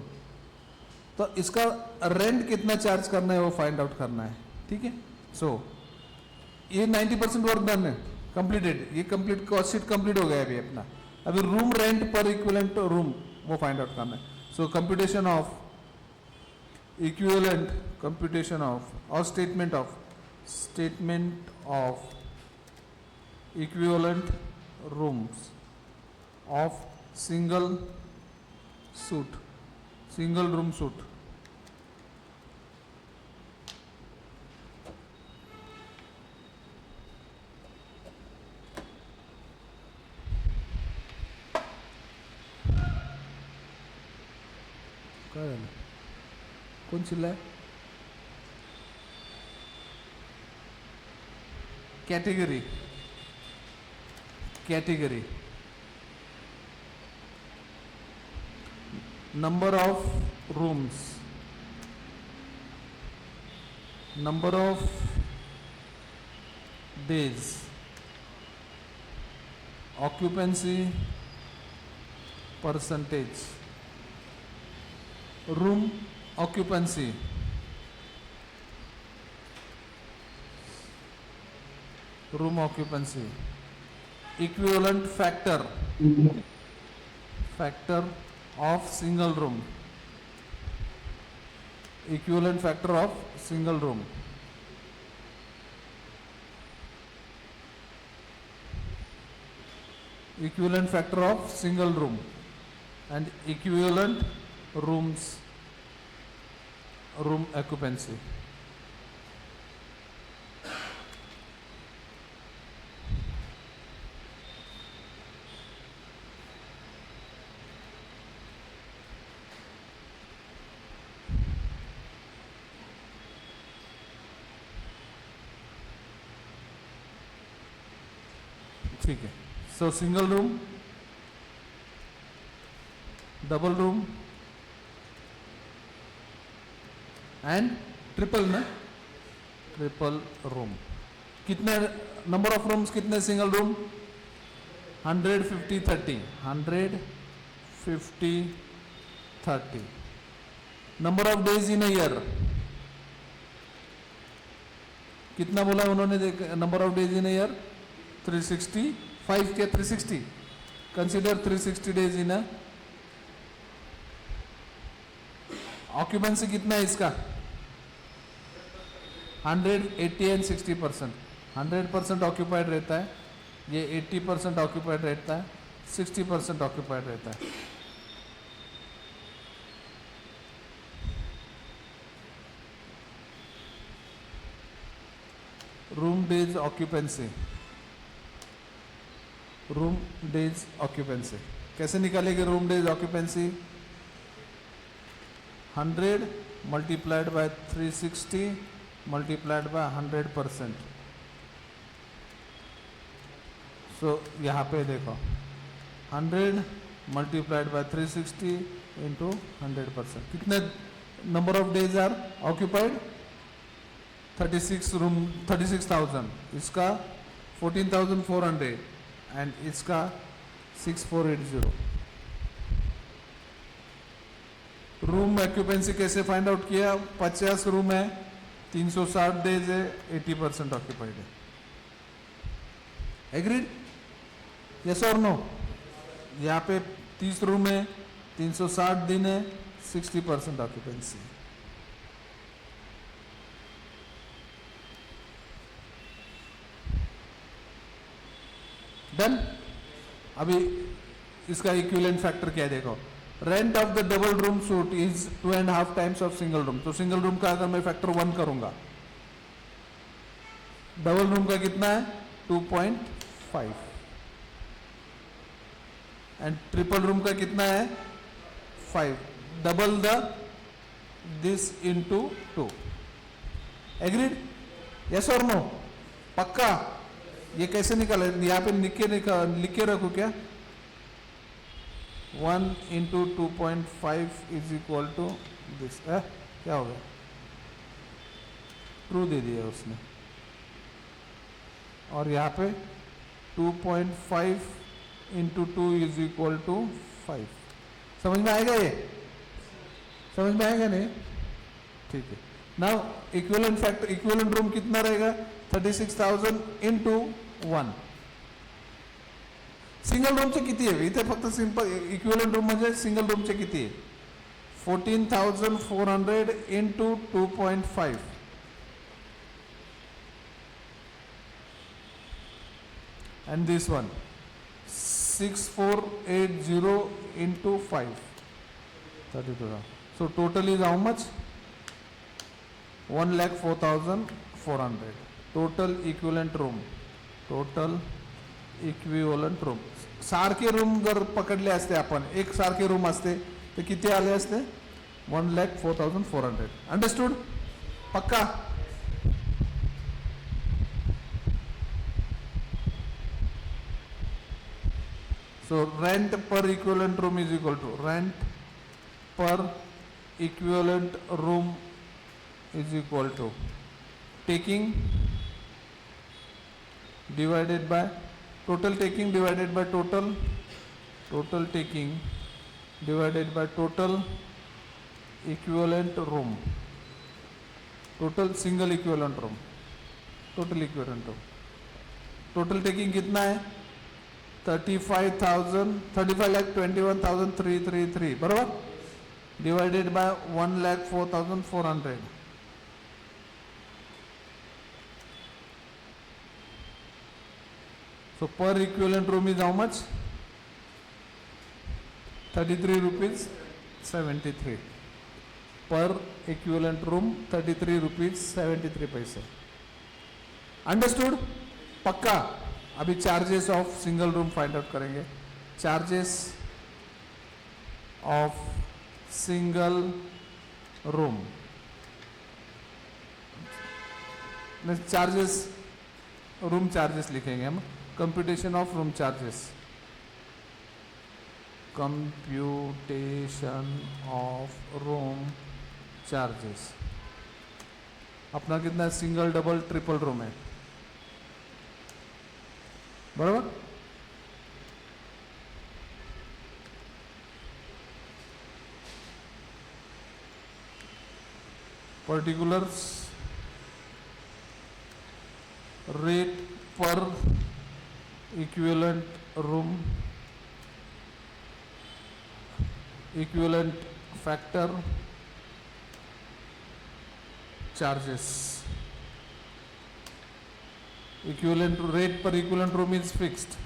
तो इसका रेंट कितना चार्ज करना है वो फाइंड आउट करना है. ठीक है? सो ये 90% वर्क डन है, कंप्लीटेड. ये कंप्लीट कॉस्ट शीट कंप्लीट हो गया अभी अपना. अभी रूम रेंट पर इक्विवेलेंट रूम वो फाइंड आउट करना है. So computation of equivalent, computation of और statement of equivalent rooms of single suite, single room suite. झालं कोण चिल्लाय category category number of rooms number of days occupancy percentage room occupancy equivalent factor of single room equivalent factor of single room equivalent factor of single room and equivalent room occupancy ठीक है so single room double room and triple room कितने number of rooms कितने single room 150 30 150 30 number of days in a year कितना बोला उन्होंने number of days in a year 365 के 360 consider 360 days in a occupancy कितना है इसका 180 and 60% 100% occupied रहता है ये 80% occupied रहता है 60% occupied रहता है रूम डेज ऑक्यूपेंसी कैसे निकालेंगे room days occupancy 100 multiplied by 360 multiplied by 100%. सो यहाँ पे देखो 100 मल्टीप्लाइड बाय 360 इंटू 100%. कितने number of days are occupied 36 room 36,000. इसका 14,400 एंड इसका 6,480. रूम ऑक्यूपेंसी कैसे फाइंड आउट किया? 50 रूम है, 360 डेज है, 80% ऑक्यूपाइड है. एग्रीड? यस और नो? यहाँ पे 30 रूम है, 360 दिन है, 60% ऑक्यूपेंसी. डन. अभी इसका इक्विवेलेंट फैक्टर क्या है देखो. Rent of the double room suite is 2.5 times of single room. तो सिंगल रूम का अगर मैं फैक्टर 1 करूंगा, डबल रूम का कितना है 2.5 एंड ट्रिपल रूम का कितना है 5. Double the this into 2. Agreed? Yes और नो? पक्का? ये कैसे निकाले? यहाँ पे लिख के रखो क्या? 1 into 2.5 is equal to this. क्या हो गया? ट्रू दे दिया उसने. और यहाँ पे 2.5 इंटू 2 इज इक्वल टू 5. समझ में आएगा? ये समझ में आएगा नहीं? ठीक है. Now equivalent factor, equivalent room कितना रहेगा? 36,000 इंटू 1. सिंगल रूमचे किती आहे? इथे फक्त सिंपल इक्विवेलेंट रूम म्हणजे सिंगल रूमचे किती आहे? 14,400 into 2.5. and this one 6,480 into 5, 32. So total is how much? 1,04,400. total equivalent room. total equivalent room. सारखे रूम जर पकडले असते आपण, एक सारखे रूम असते तर किती आले असते? 1,04,400. Understood? Pakka? So rent per equivalent room is equal to rent per equivalent room is equal to taking divided by total taking divided by total taking divided by total equivalent room, total single equivalent room, total taking कितना है 35,21,333 बराबर divided by 1,04,400. So per equivalent room is how much? 33 rupees 73. Per equivalent room 33 rupees 73 paise. Understood? पक्का? अभी charges of single room find out करेंगे. Charges of single room. Charges room charges लिखेंगे हम. Computation of room charges. Computation of room charges. अपना कितना single double triple room है बराबर. Particulars rate per equivalent room, equivalent factor, charges. Equivalent rate per equivalent room is fixed.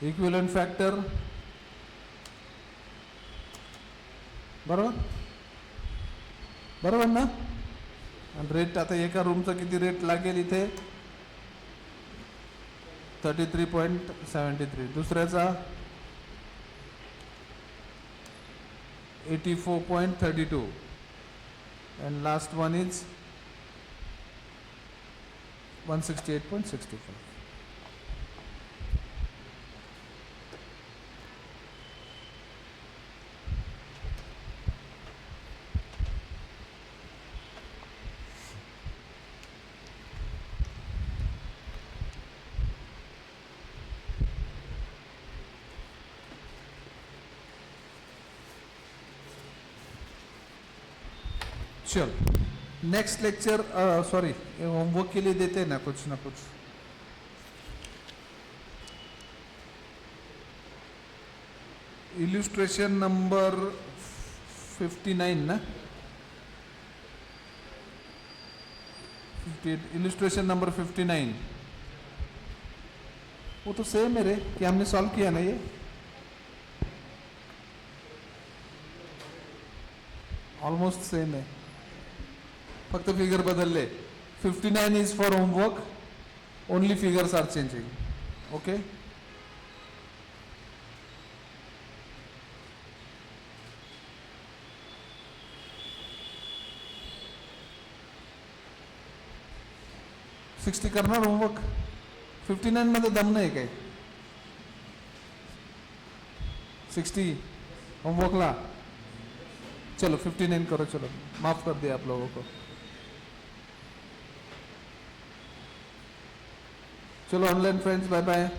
Equivalent factor बरोबर बरोबर ना. आणि रेट आता एका रूमचा किती रेट लागेल इथे 33.73. दुसऱ्याचा 84.32 and last one is 168.65. चल नेक्स्ट लेक्चर सॉरी होमवर्क के लिए देते हैं ना कुछ. इल्यूस्ट्रेशन नंबर 59 ना. 58 इल्यूस्ट्रेशन नंबर 59 वो तो सेम है रे कि हमने सॉल्व किया ना. ये ऑलमोस्ट सेम है फक्त फिगर बदलले. 59 is for homework, only figures are changing. Okay. Sixty करणार होमवर्क. 59 मध्ये दम नाही काय. 60 होमवर्कला. चलो 59 करो. चलो माफ कर दिया आप लोगों को. चलो ऑनलाइन फ्रेंड्स बाय बाय.